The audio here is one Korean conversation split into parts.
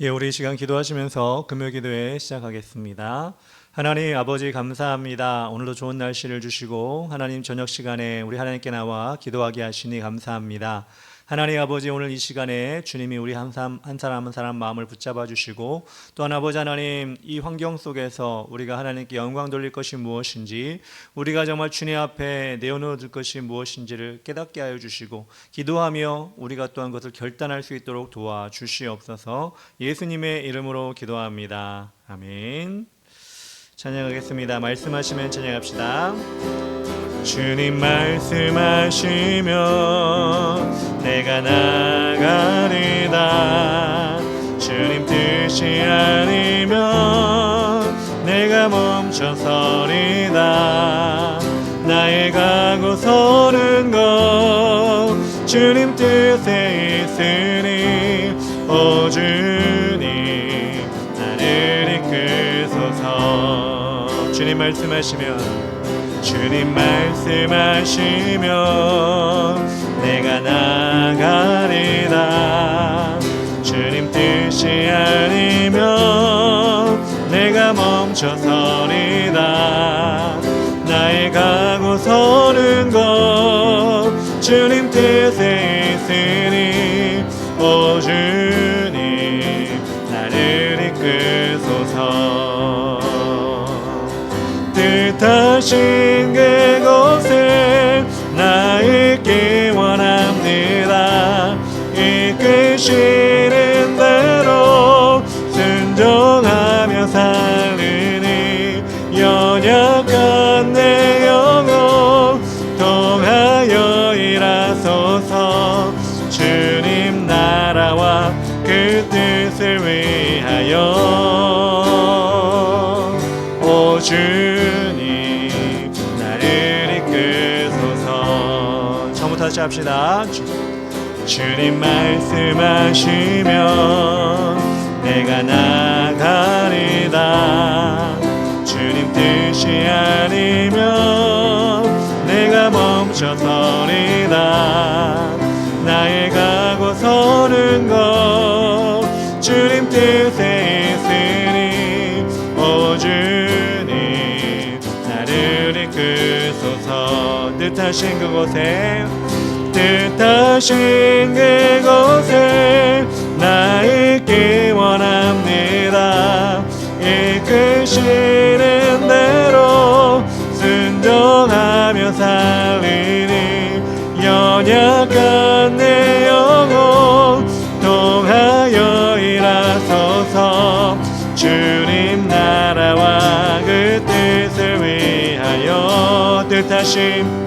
우리 시간 기도하시면서 금요 기도회 시작하겠습니다. 하나님 아버지 감사합니다. 오늘도 좋은 날씨를 주시고 하나님 저녁 시간에 우리 하나님께 나와 기도하게 하시니 감사합니다. 하나님 아버지 오늘 이 시간에 주님이 우리 한 사람 한 사람 마음을 붙잡아 주시고 또한 아버지 하나님 이 환경 속에서 우리가 하나님께 영광 돌릴 것이 무엇인지 우리가 정말 주님 앞에 내어놓을 것이 무엇인지를 깨닫게 하여 주시고 기도하며 우리가 또한 그것을 결단할 수 있도록 도와주시옵소서. 예수님의 이름으로 기도합니다. 아멘. 찬양하겠습니다. 말씀하시면 찬양합시다. 주님 말씀하시면 내가 나가리다. 주님 뜻이 아니면 내가 멈춰서리다. 나의 가고 서는 것 주님 뜻에 있으니 오 주님 나를 이끄소서. 주님 말씀하시면 주님 말씀하시면 내가 나가리다. 주님 뜻이 아니면 내가 멈춰서리다. 나의 가고 서는 것 주님 뜻에 있으니 오 주님 나를 이끄소서. 뜻하신 그곳에 나 있기 원합니다. 이끄시는 대로 순종하며 살리니 연약한 내 영혼 통하여 일하소서. 주님 나라와 그 뜻을 위하여 오 주님 나를 이끄소서. 처음부터 다시 합시다. 주님 말씀하시면 내가 나가리다. 주님 뜻이 아니면 내가 멈춰서리다. 나의 가고 서는 것 주님 뜻에 있으니 오 주님 나를 이끄소서. 뜻하신 그곳에 뜻하신 그곳에 나 있기 원합니다. 이끄시는 대로 순종하며 살리니 연약한 내 영혼 통하여 일하소서. 주님 나라와 그 뜻을 위하여 뜻하신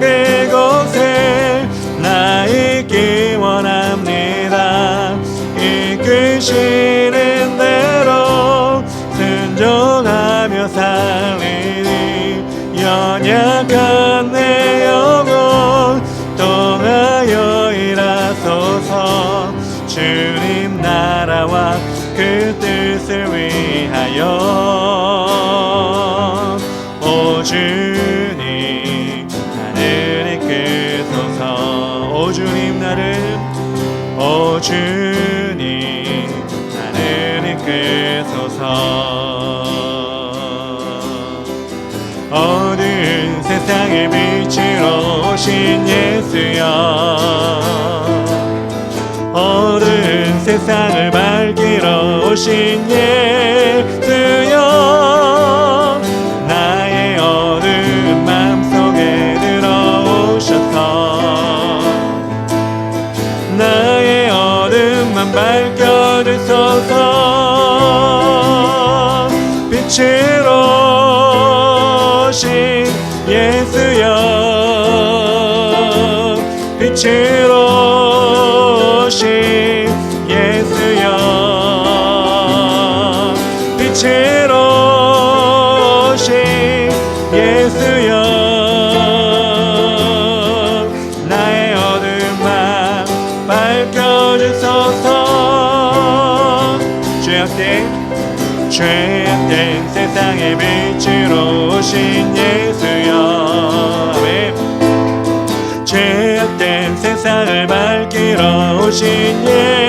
그곳에 나 있기 원합니다. 이끄시는 대로 순종하며 살리니 연약한 내 영혼 통하여 일하소서. 주님 나라와 그 뜻을 위하여 오 주님 나를 이끄소서. 오 주님 나를 이끄소서. 어두운 세상의 빛으로 오신 예수여, 어두운 세상을 밝히러 오신 예수여, 나의 어두운 마음속에 들어오셔서 나의 어둠만 밝혀주소서. 빛으로 오신 예수여, 빛으로 오신 예수여, 빛으로 오신 예수여, 나의 어둠만 밝혀주소서. 죄악된 세상의 빛으로 오신 예수여, 아멘. 죄악된 세상을 밝히러 오신 예수,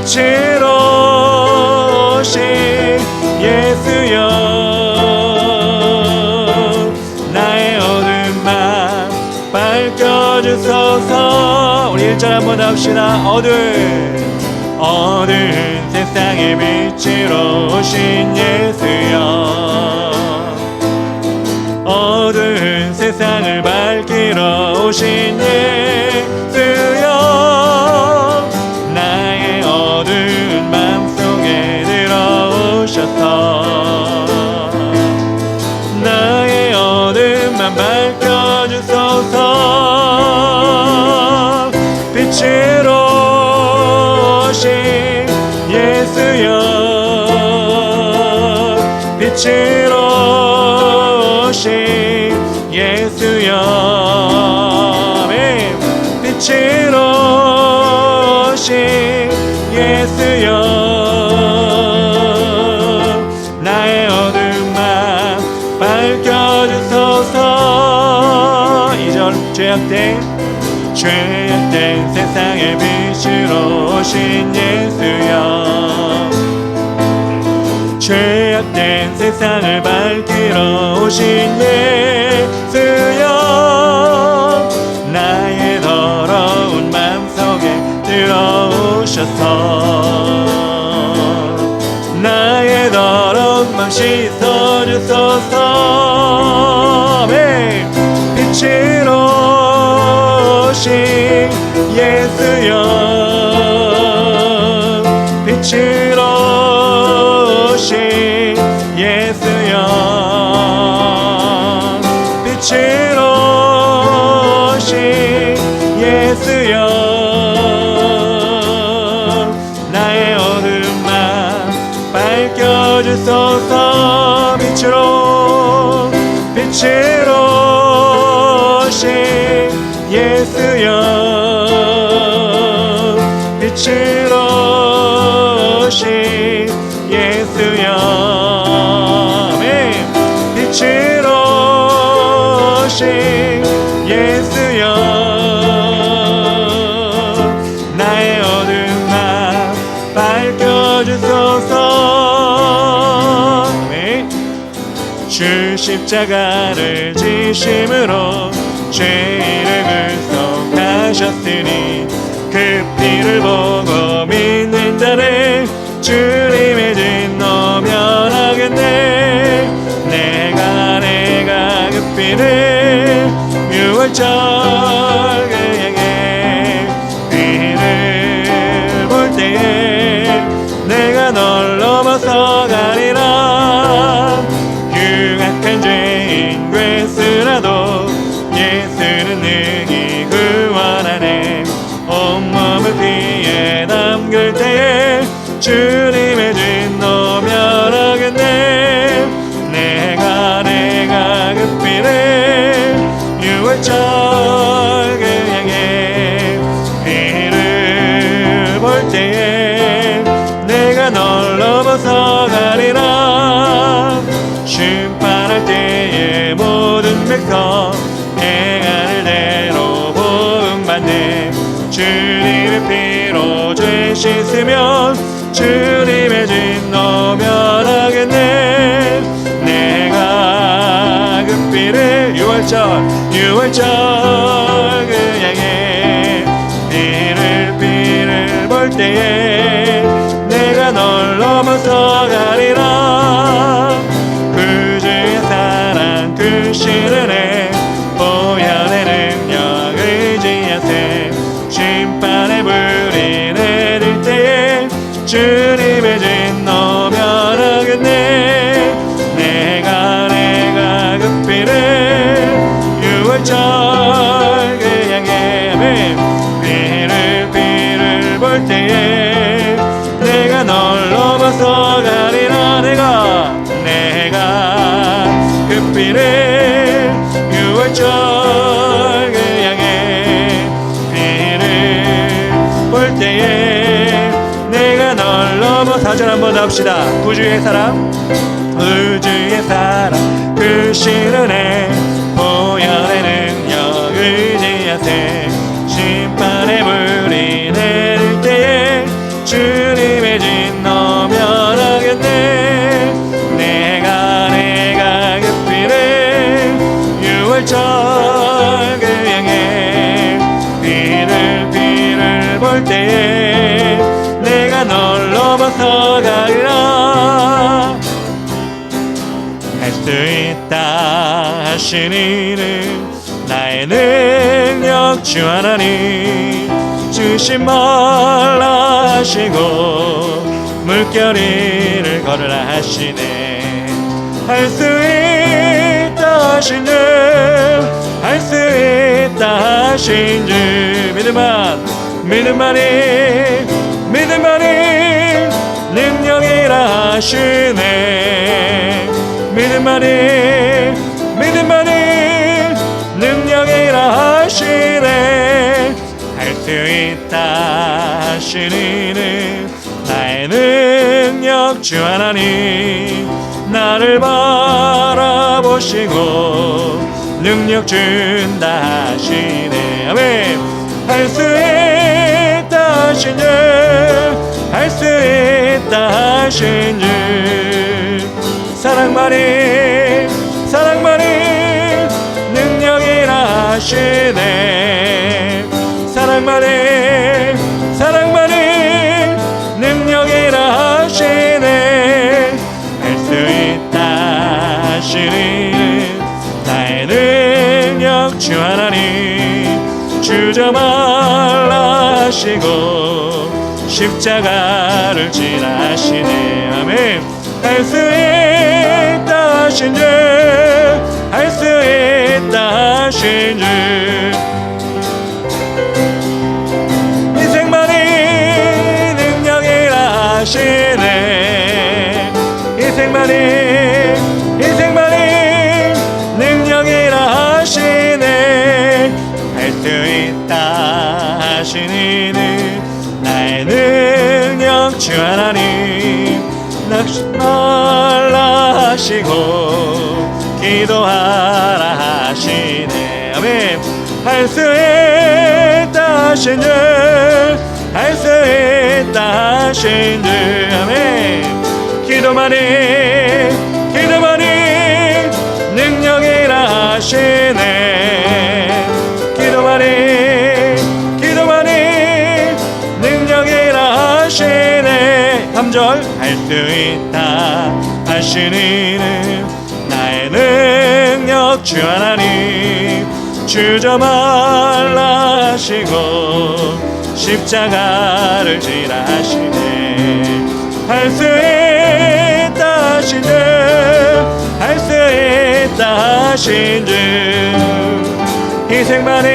빛으로 오신 예수여 나의 어두운 맘 밝혀주소서. 우리 1절 한번 합시다. 어두운 세상의 빛으로 오신 예수여 어두운 세상을 밝히러 오신 예수여 나의 어두운 맘속에 들어오셔서 나의 어두운 맘 밝혀주소서. 빛으로 오신 예수여 빛으로 오신 예수여 빛으로 오신 예수여 나의 어두운 맘 밝혀주소서. 2절 죄악된 세상의 빛으로 오신 예수여 죄악된 세상을 밝히러 오신 예수여 나의 더러운 맘속에 들어오셔서 나의 더러운 맘 씻어주소서. 빛으로 오신 예수여 빛으로 오신 예수여 빛으로 오신 예수여 나의 어두운 맘 밝혀주소서. 빛으로 오신 예수여 빛으로 오신 예수여 빛으로 오신 예수여 나의 어두운 맘 밝혀주소서. 주 십자가를 지심으로 죄를 굴속하셨으니 그 피를 보고 믿는 자는 주님의 진노 면하겠네. 내가 그 피를 유월절 그에게 피를 볼 때에 내가 널 넘어서 가리라. 흉악한 죄인 괴수라도 예수는 능히 구원하네. 온몸을 피에 담글 때에 주님의 진노 면하겠네. 내가 그 피를 유월절 그에게 피를 볼 때에 내가 널 넘어서 가리라. 심판할 때에 모든 백성 행하는 대로 보응받네. 주님의 피로 죄 씻으면 주님의 진노 면하겠네. 내가 그 피를 유월절 그에게 피를 볼 때에 내가 널 넘어서 가리라. 그 주의 사랑 그 신은혜 보혈의 능력 의지하세. 심판의 불이 내릴 때에 주님의 진노 면하겠네. 내가 그 피를 유월절 그에게 피를 볼 때에 내가 널 넘어서 가리라. 내가 그 피를 유월절 그에게 피를 볼 때에 내가 널 넘어. 4절 한번 합시다. 구주의 사랑 그 신은혜 보혈의 능력 의지하세. 심판의 불이 내릴 때에 주님 내가 널 넘어서 가리라. 할 수 있다 하신 이는 나의 능력 주 하나님. 주시 말라 하시고 물결이를 걸으라 하시네. 할 수 있다 하신 주, 할 수 있다 하신 주. 믿음만이 능력이라 하시네. 믿음만이 능력이라 하시네. 할 수 있다 하시니는 나의 능력 주 하나님. 나를 바라보시고 능력 준다 하시네. 아멘. 할 수 있다 하신 주, 할 수 있다 하신 주. 사랑만이 능력이라 하시네. 사랑만이 능력이라 하시네. 할 수 있다 하시니 나의 능력 주 하나님. 주저 말라 하시고 십자가를 지라 하시네. 아멘. 할 수 있다 하신 주, 할 수 있다 하신 주. 인생만이 능력이라 하시네. 인생만이 능력이라 하시네. 할 수 있다 하시니는 나의 능력 주 하나님. 낙심 말라 하시고 기도하라 하시네. 아멘. 할 수 있다 하신 주, 할 수 있다 하신 주. 아멘. 기도만이 능력이라 하시네. 기도만이 능력이라 하시네. 3절. 할 수 있다 하시니는 나의 능력 주 하나님. 주저 말라 하시고 십자가를 지라 하시네. 할 수 있다 하신 주, 할 수 있다 하신 주. 희생만이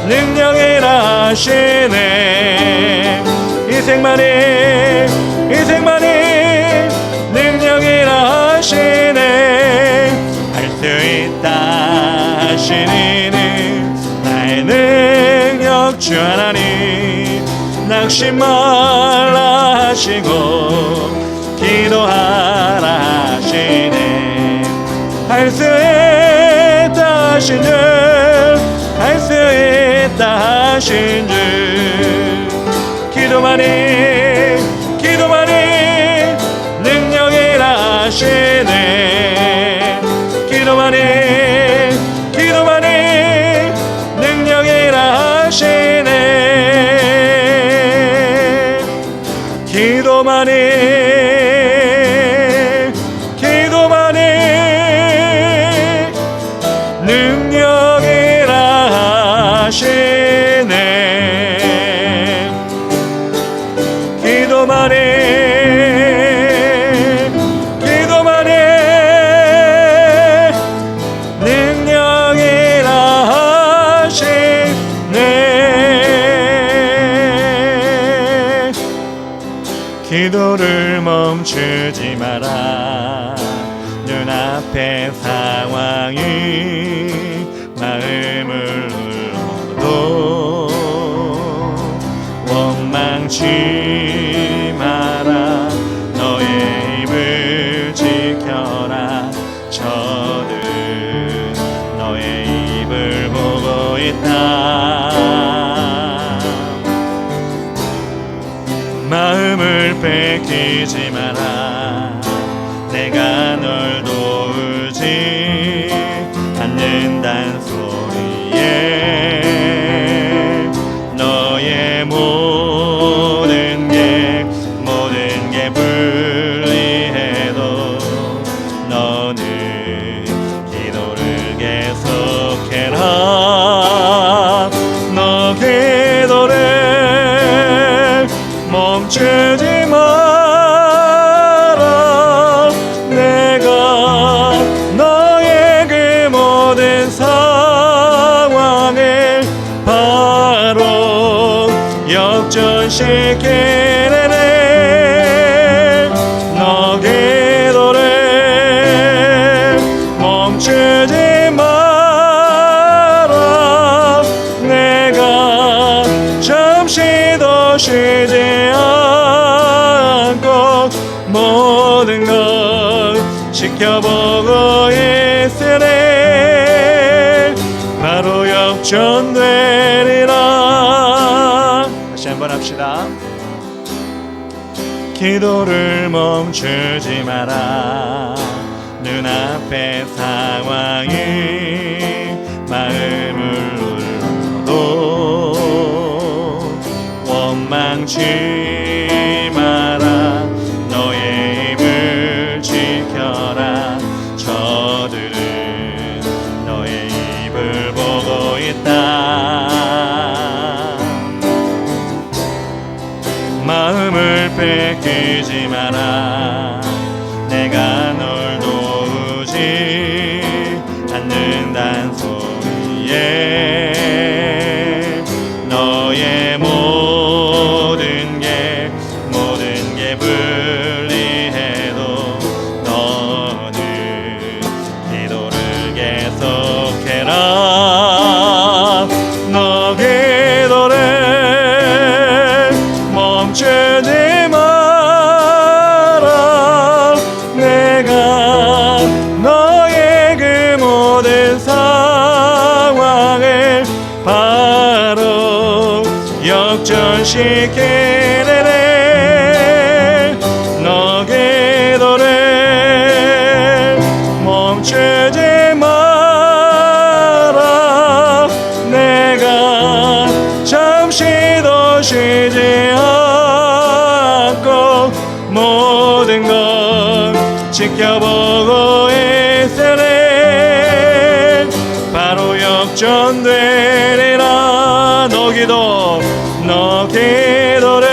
능력이라 하시네. 희생만이 능력이라 하시네. 할 수 있다 하시니는 나의 능력 주 하나님. 낙심 말라 하시고 기도하라 하시네. 할 수 있다 하신 주, 할 수 있다 하신 주. 기도만이 능력이라 하시네. 기도만이 능력이라 하시네. 기도만이 능력이라 하시네. 기도만이 능력이라 하시네. 기도를 멈추지 마라. 눈앞의 상황이 마음을 눌러도 원망치 마라. 너의 입을 지켜라. 저들은 너의 입을 보고 있다. 마음을 뺏기지 마라. 내가 널 도우지 않는단 소리에 너의 너의 모든 게 불리해도 너는 기도를 계속해라. 너 기도를 멈추지 마라. 내가 너의 그 모든 상황을 바로 역전시키네. 너 기도를 멈추지 마라. 내가 잠시도 쉬지 않고 모든 걸 지켜보고 있으니 바로 역전되리라. 다시 한번 합시다. 기도를 멈추지 마라. 눈앞의 상황이 마음을 울려도 원망치 마라. 너의 입을 지켜라. 저들은 너의 입을 보고 있다. 마음을 뺏기지 마라. 내가 널 도우지 않는단 소리에 너의 모든 게 불리해도 너는 기도를 계속해라. 너 기도를 멈추지 마라. 내가 너의 그 모든 상황을 바로 역전시키네. 너 기도를 멈추지 마라. 내가 잠시도 쉬지 않고 모든 걸 지켜보고 있으니 바로 역전되리라. 너 기도를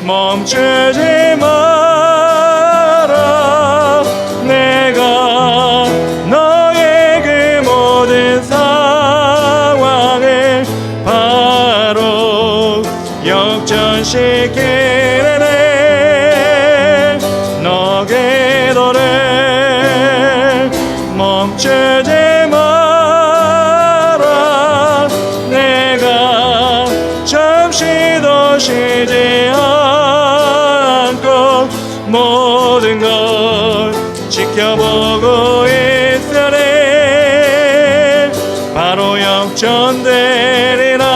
멈추지 마라. 내가 너의 그 모든 상황을 바로 역전시키네. 너 기도를 멈추지 마라. 내가 잠시도 쉬지 않고 모든 걸 지켜보고 있으니 바로 역전되리라.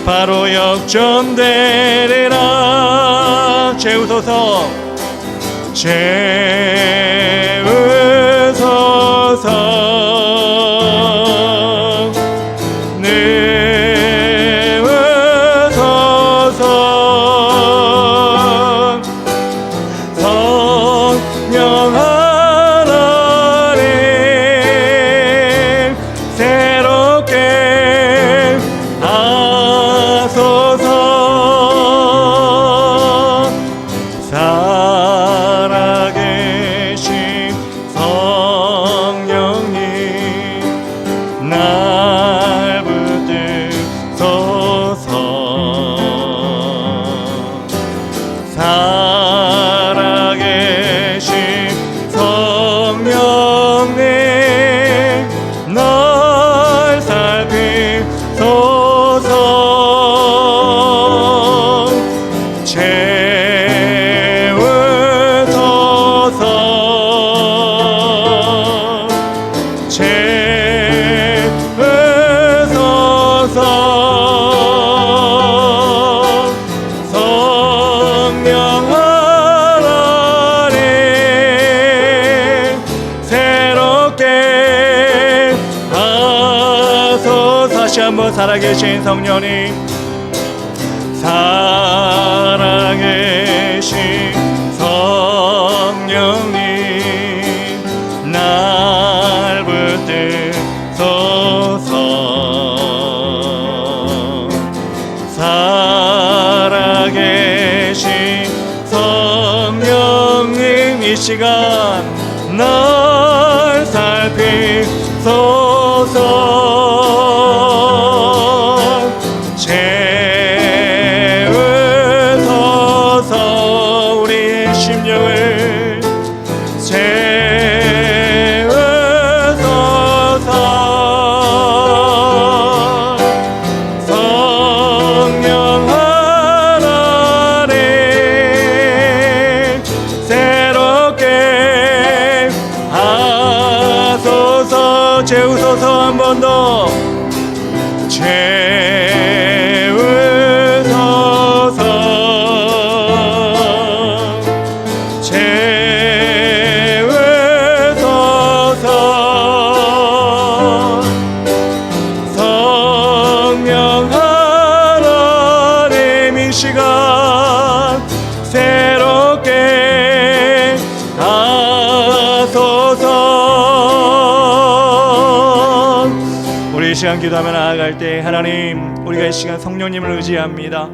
바로 역전되리라. 채우소서 내우소서. 성령 하나님 새롭게 하소서. 살아계신 다시 한번 살아계신 성령님, 살아계신 성령님, 날 붙드소서. 살아계신 성령님, 이 시간 날 살피소서. 채우소서. 우리의 심령을 채우소서. 성령 하나님, 새롭게 하소서. 채우소서. 한 번 더 채우소서. 채우소서. 성령 하나님, 이 시간 새롭게 하소서. 우리 이 시간 기도하며 나아갈 때 하나님, 우리가 이 시간 성령님을 의지합니다.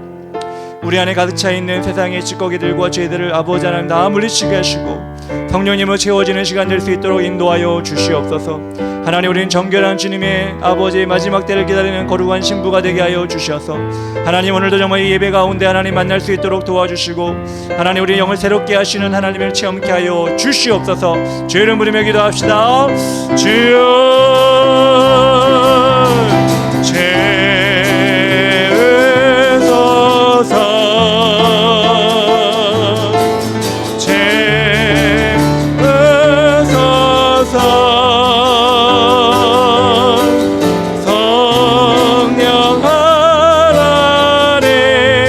우리 안에 가득 차 있는 세상의 찌꺼기들과 죄들을 아버지 하나님 다 물리치게 하시고 성령님으로 채워지는 시간 될 수 있도록 인도하여 주시옵소서. 하나님, 우리는 정결한 주님의 아버지의 마지막 때를 기다리는 거룩한 신부가 되게 하여 주셔서 하나님, 오늘도 정말 이 예배 가운데 하나님 만날 수 있도록 도와주시고 하나님, 우리 영을 새롭게 하시는 하나님을 체험케 하여 주시옵소서. 주의 이름 부르며 기도합시다. 주여 채우소서. 성령 하나님,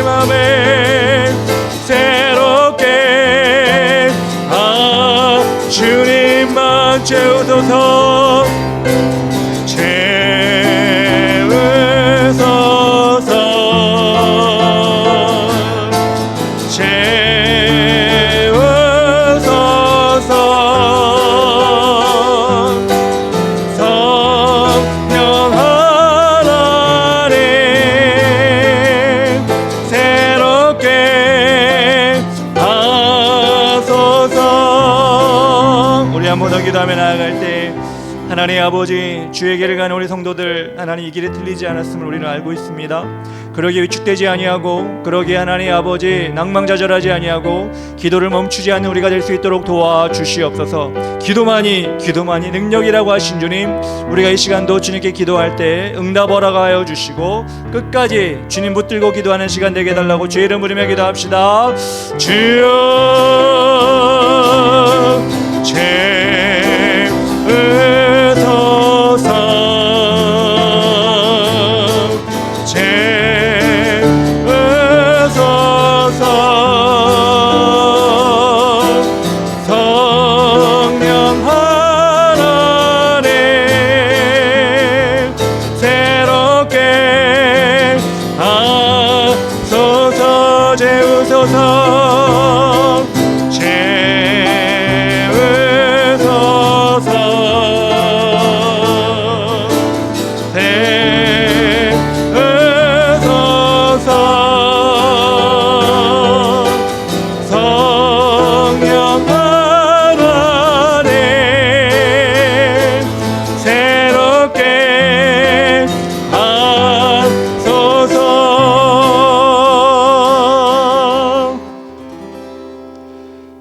아멘. 새롭게 주님만 채우소서. 한번 더 기도하며 나아갈 때 하나님 아버지, 주에게를 가는 우리 성도들 하나님 이 길에 틀리지 않았음을 우리는 알고 있습니다. 그러기에 위축되지 아니하고 그러기에 하나님 아버지 낭망자절하지 아니하고 기도를 멈추지 않는 우리가 될 수 있도록 도와주시옵소서. 기도만이 능력이라고 하신 주님, 우리가 이 시간도 주님께 기도할 때 응답 허락하여 주시고 끝까지 주님 붙들고 기도하는 시간 되게 해달라고 주의 이름 부르며 기도합시다. 주여 채우소서. 성령 하나님, 새롭게 하소서. 채우소서.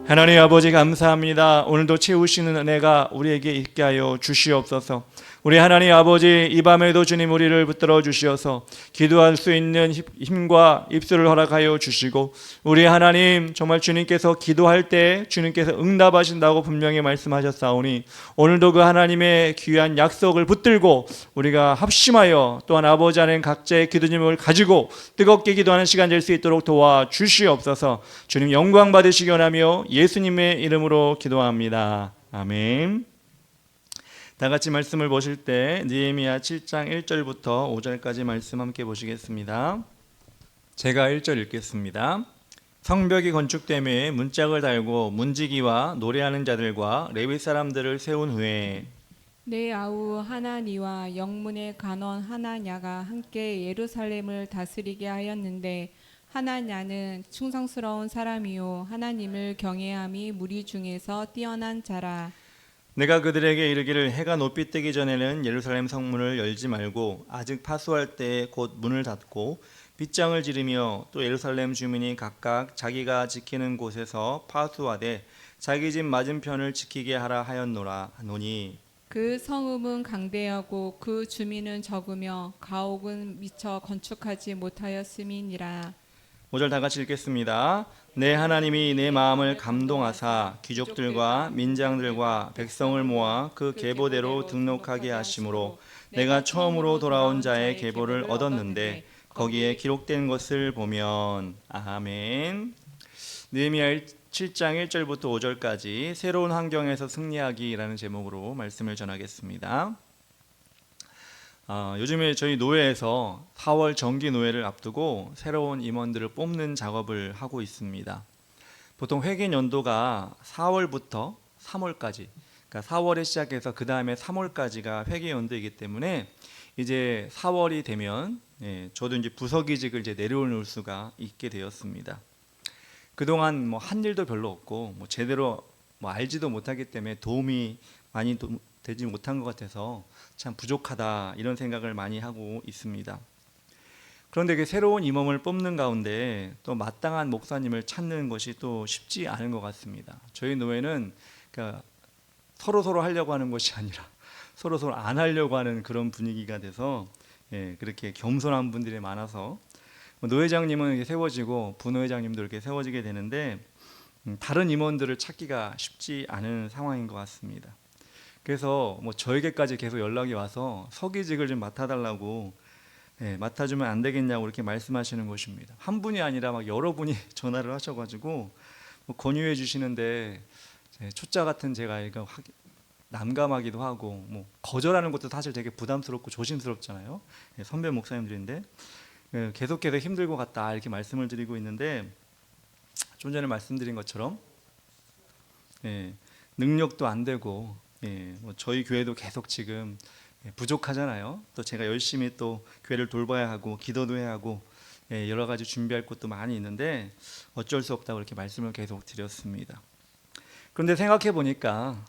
하나님 아버지 감사합니다. 오늘도 채우시는 은혜가 우리에게 있게 하여 주시옵소서. 우리 하나님 아버지, 이 밤에도 주님 우리를 붙들어 주시어서 기도할 수 있는 힘과 입술을 허락하여 주시고, 우리 하나님 정말 주님께서 기도할 때 주님께서 응답하신다고 분명히 말씀하셨사오니 오늘도 그 하나님의 귀한 약속을 붙들고 우리가 합심하여 또한 아버지 안에 각자의 기도 제목을 가지고 뜨겁게 기도하는 시간 될 수 있도록 도와주시옵소서. 주님 영광 받으시기 원하며 예수님의 이름으로 기도합니다. 아멘. 다 같이 말씀을 보실 때 느헤미야 7장 1절부터 5절까지 말씀 함께 보시겠습니다. 제가 1절 읽겠습니다. 성벽이 건축됨에 문짝을 달고 문지기와 노래하는 자들과 레위 사람들을 세운 후에 내 아우 하나니와 영문의 간원 하나냐가 함께 예루살렘을 다스리게 하였는데 하나냐는 충성스러운 사람이요 하나님을 경외함이 무리 중에서 뛰어난 자라. 내가 그들에게 이르기를 해가 높이 뜨기 전에는 예루살렘 성문을 열지 말고 아직 파수할 때에 곧 문을 닫고 빗장을 지르며 또 예루살렘 주민이 각각 자기가 지키는 곳에서 파수하되 자기 집 맞은편을 지키게 하라 하였노라 하노니 그 성읍은 강대하고 그 주민은 적으며 가옥은 미처 건축하지 못하였음이니라. 5절 다 같이 읽겠습니다. 내 하나님이 내 마음을 감동하사 귀족들과 민장들과 백성을 모아 그 계보대로 등록하게 하심으로 내가 처음으로 돌아온 자의 계보를 얻었는데 거기에 기록된 것을 보면 아멘. 느헤미야 7장 1절부터 5절까지 새로운 환경에서 승리하기라는 제목으로 말씀을 전하겠습니다. 요즘에 저희 노회에서 4월 정기 노회를 앞두고 새로운 임원들을 뽑는 작업을 하고 있습니다. 보통 회계 연도가 4월부터 3월까지, 그러니까 4월에 시작해서 그 다음에 3월까지가 회계 연도이기 때문에 이제 4월이 되면 저도 이제 부서기직을 이제 내려놓을 수가 있게 되었습니다. 그동안 뭐 한 일도 별로 없고 뭐 제대로 뭐 알지도 못하기 때문에 도움이 많이 되지 못한 것 같아서 참 부족하다 이런 생각을 많이 하고 있습니다. 그런데 그 새로운 임원을 뽑는 가운데 또 마땅한 목사님을 찾는 것이 또 쉽지 않은 것 같습니다. 저희 노회는 그러니까 서로 하려고 하는 것이 아니라 서로 안 하려고 하는 그런 분위기가 돼서 그렇게 겸손한 분들이 많아서 노회장님은 이렇게 세워지고 부노회장님도 이렇게 세워지게 되는데 다른 임원들을 찾기가 쉽지 않은 상황인 것 같습니다. 그래서 뭐 저에게까지 계속 연락이 와서 서기직을 좀 맡아달라고 맡아주면 안 되겠냐고 이렇게 말씀하시는 것입니다. 한 분이 아니라 막 여러 분이 전화를 하셔가지고 뭐 권유해 주시는데 초짜 같은 제가 이거 난감하기도 하고 뭐 거절하는 것도 사실 되게 부담스럽고 조심스럽잖아요. 선배 목사님들인데 계속해서 힘들 것 같다 이렇게 말씀을 드리고 있는데 좀 전에 말씀드린 것처럼 능력도 안 되고 뭐 저희 교회도 계속 지금 부족하잖아요. 또 제가 열심히 또 교회를 돌봐야 하고 기도도 해야 하고 여러 가지 준비할 것도 많이 있는데 어쩔 수 없다고 이렇게 말씀을 계속 드렸습니다. 그런데 생각해 보니까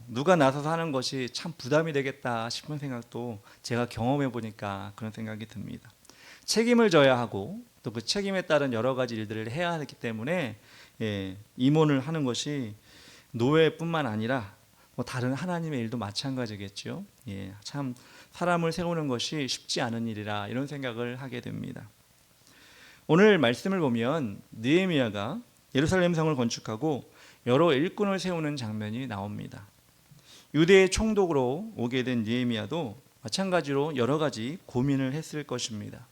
누가 나서서 하는 것이 참 부담이 되겠다 싶은 생각도 제가 경험해 보니까 그런 생각이 듭니다. 책임을 져야 하고 또 그 책임에 따른 여러 가지 일들을 해야 하기 때문에 임원을 하는 것이 노회뿐만 아니라 뭐 다른 하나님의 일도 마찬가지겠죠. 참 사람을 세우는 것이 쉽지 않은 일이라 이런 생각을 하게 됩니다. 오늘 말씀을 보면 느헤미야가 예루살렘 성을 건축하고 여러 일꾼을 세우는 장면이 나옵니다. 유대의 총독으로 오게 된 느헤미야도 마찬가지로 여러 가지 고민을 했을 것입니다.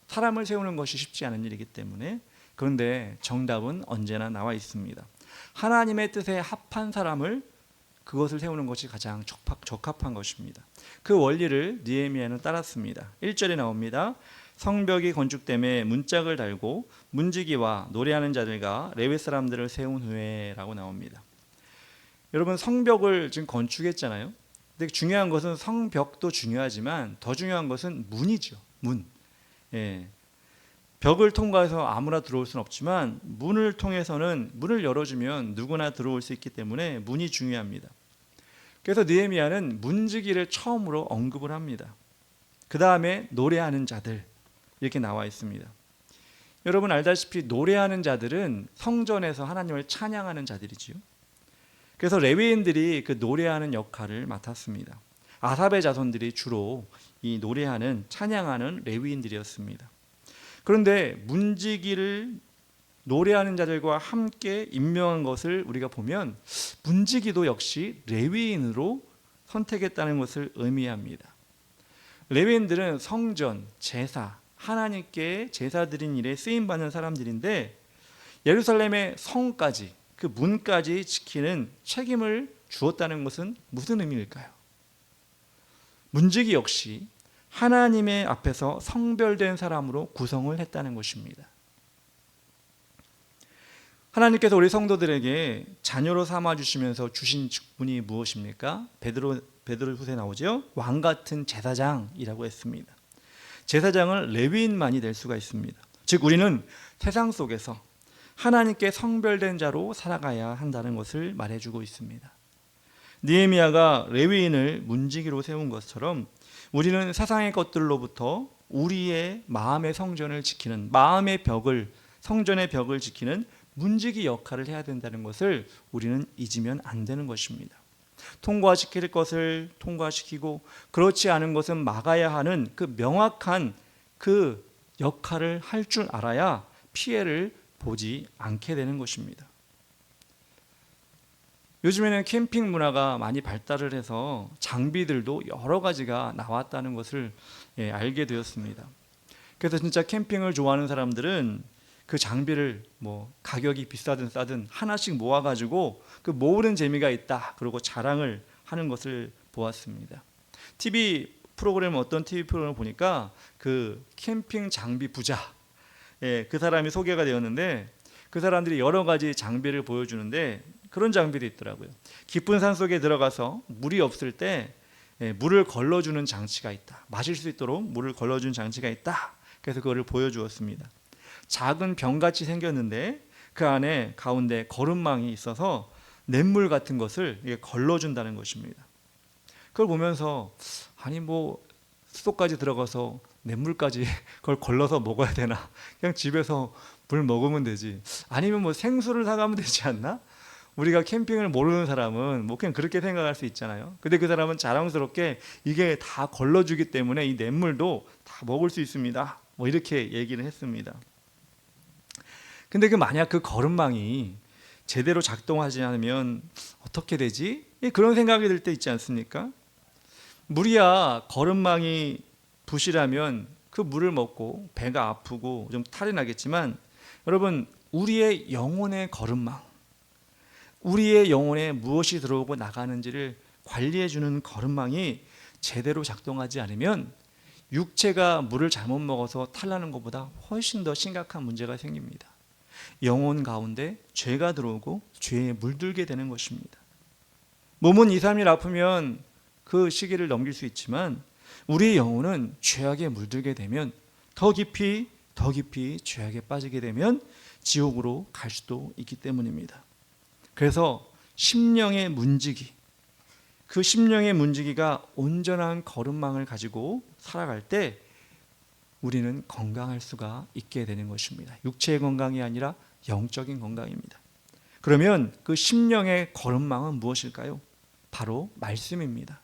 사람을 세우는 것이 쉽지 않은 일이기 때문에 그런데 정답은 언제나 나와 있습니다. 하나님의 뜻에 합한 사람을 그것을 세우는 것이 가장 적합한 것입니다. 그 원리를 느헤미야는 따랐습니다. 1절에 나옵니다. 성벽이 건축됨에 문짝을 달고 문지기와 노래하는 자들과 레위 사람들을 세운 후에 라고 나옵니다. 여러분 성벽을 지금 건축했잖아요. 근데 중요한 것은 성벽도 중요하지만 더 중요한 것은 문이죠. 문. 벽을 통과해서 아무나 들어올 수는 없지만 문을 통해서는 문을 열어주면 누구나 들어올 수 있기 때문에 문이 중요합니다. 그래서 느헤미야는 문지기를 처음으로 언급을 합니다. 그 다음에 노래하는 자들 이렇게 나와 있습니다. 여러분 알다시피 노래하는 자들은 성전에서 하나님을 찬양하는 자들이지요. 그래서 레위인들이 그 노래하는 역할을 맡았습니다. 아삽의 자손들이 주로 이 노래하는 찬양하는 레위인들이었습니다. 그런데 문지기를 노래하는 자들과 함께 임명한 것을 우리가 보면 문지기도 역시 레위인으로 선택했다는 것을 의미합니다. 레위인들은 성전, 제사, 하나님께 제사 드린 일에 쓰임받는 사람들인데 예루살렘의 성까지 그 문까지 지키는 책임을 주었다는 것은 무슨 의미일까요? 문지기 역시 하나님의 앞에서 성별된 사람으로 구성을 했다는 것입니다. 하나님께서 우리 성도들에게 자녀로 삼아주시면서 주신 직분이 무엇입니까? 베드로후서에 나오죠. 왕같은 제사장이라고 했습니다. 제사장은 레위인만이 될 수가 있습니다. 즉 우리는 세상 속에서 하나님께 성별된 자로 살아가야 한다는 것을 말해주고 있습니다. 느헤미야가 레위인을 문지기로 세운 것처럼 우리는 세상의 것들로부터 우리의 마음의 성전을 지키는, 마음의 벽을, 성전의 벽을 지키는 문지기 역할을 해야 된다는 것을 우리는 잊으면 안 되는 것입니다. 통과시킬 것을 통과시키고 그렇지 않은 것은 막아야 하는 그 명확한 그 역할을 할 줄 알아야 피해를 보지 않게 되는 것입니다. 요즘에는 캠핑 문화가 많이 발달을 해서 장비들도 여러 가지가 나왔다는 것을 알게 되었습니다. 그래서 진짜 캠핑을 좋아하는 사람들은 그 장비를 뭐 가격이 비싸든 싸든 하나씩 모아가지고 그 모으는 재미가 있다, 그리고 자랑을 하는 것을 보았습니다. TV 프로그램, 어떤 TV 프로그램을 보니까 그 캠핑 장비 부자, 그 사람이 소개가 되었는데 그 사람들이 여러 가지 장비를 보여주는데 그런 장비도 있더라고요. 깊은 산 속에 들어가서 물이 없을 때 물을 걸러주는 장치가 있다. 마실 수 있도록 물을 걸러주는 장치가 있다. 그래서 그거를 보여주었습니다. 작은 병같이 생겼는데 그 안에 가운데 거름망이 있어서 냇물 같은 것을 걸러준다는 것입니다. 그걸 보면서 아니 뭐 숲속까지 들어가서 냇물까지 그걸 걸러서 먹어야 되나? 그냥 집에서 물 먹으면 되지. 아니면 뭐 생수를 사가면 되지 않나? 우리가 캠핑을 모르는 사람은 뭐 그냥 그렇게 생각할 수 있잖아요. 근데 그 사람은 자랑스럽게 이게 다 걸러주기 때문에 이 냇물도 다 먹을 수 있습니다. 뭐 이렇게 얘기를 했습니다. 근데 만약 그 거름망이 제대로 작동하지 않으면 어떻게 되지? 그런 생각이 들 때 있지 않습니까? 물이야 거름망이 부실하면 그 물을 먹고 배가 아프고 좀 탈이 나겠지만, 여러분 우리의 영혼의 거름망, 우리의 영혼에 무엇이 들어오고 나가는지를 관리해주는 거름망이 제대로 작동하지 않으면 육체가 물을 잘못 먹어서 탈나는 것보다 훨씬 더 심각한 문제가 생깁니다. 영혼 가운데 죄가 들어오고 죄에 물들게 되는 것입니다. 몸은 2, 3일 아프면 그 시기를 넘길 수 있지만 우리의 영혼은 죄악에 물들게 되면 더 깊이 죄악에 빠지게 되면 지옥으로 갈 수도 있기 때문입니다. 그래서 심령의 문지기, 그 심령의 문지기가 온전한 거름망을 가지고 살아갈 때 우리는 건강할 수가 있게 되는 것입니다. 육체의 건강이 아니라 영적인 건강입니다. 그러면 그 심령의 거름망은 무엇일까요? 바로 말씀입니다.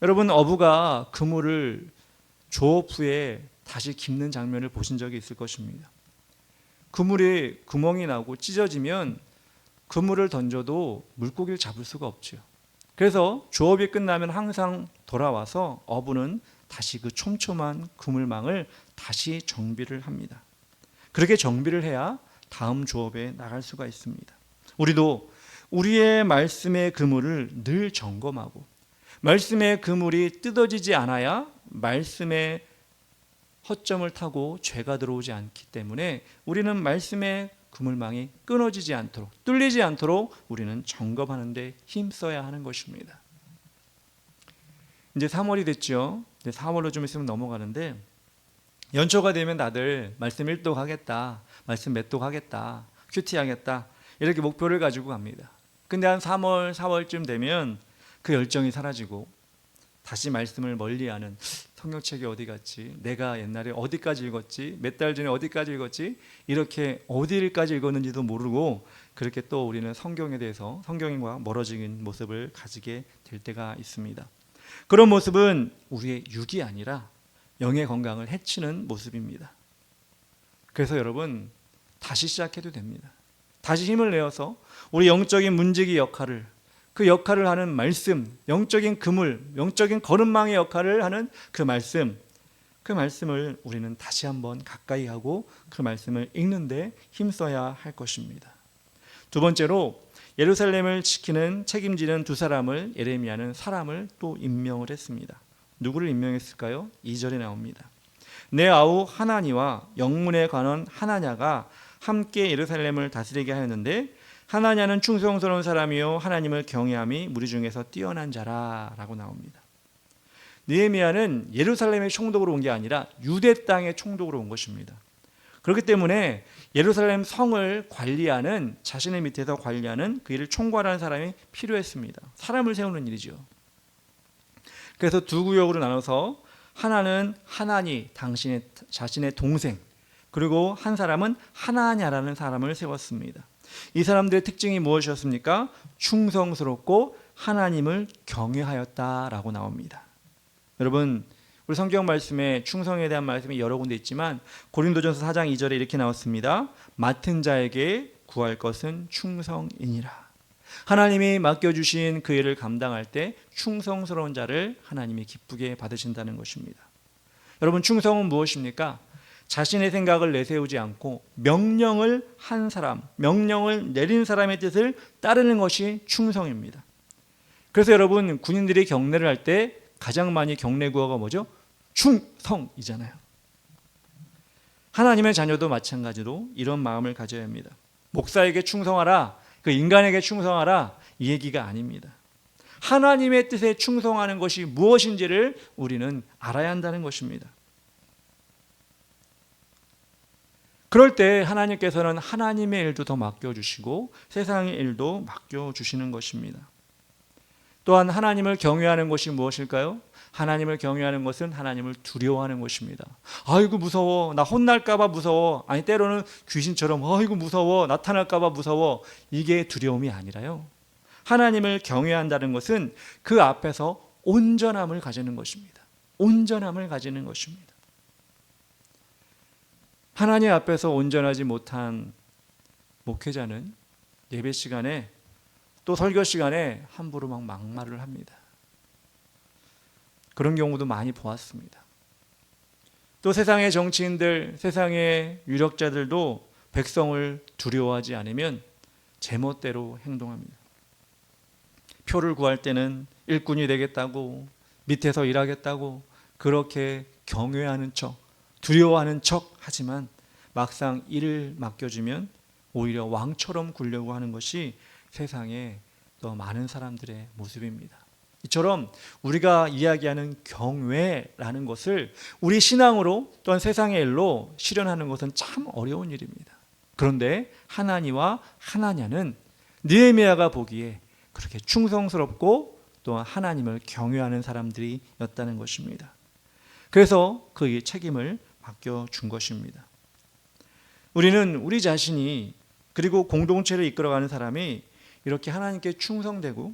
여러분 어부가 그물을 조업 후에 다시 깁는 장면을 보신 적이 있을 것입니다. 그물에 구멍이 나고 찢어지면 그물을 던져도 물고기를 잡을 수가 없죠. 그래서 조업이 끝나면 항상 돌아와서 어부는 다시 그 촘촘한 그물망을 다시 정비를 합니다. 그렇게 정비를 해야 다음 조업에 나갈 수가 있습니다. 우리도 우리의 말씀의 그물을 늘 점검하고 말씀의 그물이 뜯어지지 않아야 말씀의 허점을 타고 죄가 들어오지 않기 때문에 우리는 말씀의 그물망이 끊어지지 않도록, 뚫리지 않도록 우리는 점검하는 데 힘써야 하는 것입니다. 이제 3월이 됐죠. 이제 4월로 좀 있으면 넘어가는데 연초가 되면 다들 말씀 1독 하겠다, 말씀 몇 독 하겠다, 큐티 하겠다 이렇게 목표를 가지고 갑니다. 근데 한 3월, 4월쯤 되면 그 열정이 사라지고 다시 말씀을 멀리하는, 성경책이 어디 갔지? 내가 옛날에 어디까지 읽었지? 몇 달 전에 어디까지 읽었지? 이렇게 어디까지 읽었는지도 모르고 그렇게 또 우리는 성경에 대해서 성경과 멀어지는 모습을 가지게 될 때가 있습니다. 그런 모습은 우리의 육이 아니라 영의 건강을 해치는 모습입니다. 그래서 여러분 다시 시작해도 됩니다. 다시 힘을 내어서 우리 영적인 문지기 역할을, 그 역할을 하는 말씀, 영적인 그물, 영적인 거름망의 역할을 하는 그 말씀을 우리는 다시 한번 가까이 하고 그 말씀을 읽는데 힘써야 할 것입니다. 두 번째로 예루살렘을 지키는 책임지는 두 사람을 예레미야는 사람을 또 임명을 했습니다. 누구를 임명했을까요? 2절에 나옵니다. 내 아우 하나니와 영문의 관원 하나냐가 함께 예루살렘을 다스리게 하였는데 하나냐는 충성스러운 사람이요 하나님을 경외함이 무리 중에서 뛰어난 자라라고 나옵니다. 느헤미야는 예루살렘의 총독으로 온 게 아니라 유대 땅의 총독으로 온 것입니다. 그렇기 때문에 예루살렘 성을 관리하는, 자신의 밑에서 관리하는 그 일을 총괄하는 사람이 필요했습니다. 사람을 세우는 일이죠. 그래서 두 구역으로 나눠서 하나는 하나니, 자신의 동생, 그리고 한 사람은 하나냐라는 사람을 세웠습니다. 이 사람들의 특징이 무엇이었습니까? 충성스럽고 하나님을 경외하였다라고 나옵니다. 여러분, 우리 성경 말씀에 충성에 대한 말씀이 여러 군데 있지만 고린도전서 4장 2절에 이렇게 나왔습니다. 맡은 자에게 구할 것은 충성이니라. 하나님이 맡겨주신 그 일을 감당할 때 충성스러운 자를 하나님이 기쁘게 받으신다는 것입니다. 여러분, 충성은 무엇입니까? 자신의 생각을 내세우지 않고 명령을 한 사람, 명령을 내린 사람의 뜻을 따르는 것이 충성입니다. 그래서 여러분, 군인들이 경례를 할 때 가장 많이 경례 구호가 뭐죠? 충성이잖아요. 하나님의 자녀도 마찬가지로 이런 마음을 가져야 합니다. 목사에게 충성하라, 그 인간에게 충성하라, 이 얘기가 아닙니다. 하나님의 뜻에 충성하는 것이 무엇인지를 우리는 알아야 한다는 것입니다. 그럴 때 하나님께서는 하나님의 일도 더 맡겨주시고 세상의 일도 맡겨주시는 것입니다. 또한 하나님을 경외하는 것이 무엇일까요? 하나님을 경외하는 것은 하나님을 두려워하는 것입니다. 아이고 무서워, 나 혼날까 봐 무서워, 아니 때로는 귀신처럼 아이고 무서워, 나타날까 봐 무서워, 이게 두려움이 아니라요, 하나님을 경외한다는 것은 그 앞에서 온전함을 가지는 것입니다. 온전함을 가지는 것입니다. 하나님 앞에서 온전하지 못한 목회자는 예배 시간에 또 설교 시간에 함부로 막말을 합니다. 그런 경우도 많이 보았습니다. 또 세상의 정치인들, 세상의 유력자들도 백성을 두려워하지 않으면 제멋대로 행동합니다. 표를 구할 때는 일꾼이 되겠다고, 밑에서 일하겠다고 그렇게 경외하는 척, 두려워하는 척 하지만 막상 일을 맡겨주면 오히려 왕처럼 굴려고 하는 것이 세상에 더 많은 사람들의 모습입니다. 이처럼 우리가 이야기하는 경외라는 것을 우리 신앙으로 또한 세상의 일로 실현하는 것은 참 어려운 일입니다. 그런데 하나니와 하나냐는 느헤미야가 보기에 그렇게 충성스럽고 또한 하나님을 경외하는 사람들이었다는 것입니다. 그래서 그 책임을 맡겨준 것입니다. 우리는 우리 자신이 그리고 공동체를 이끌어가는 사람이 이렇게 하나님께 충성되고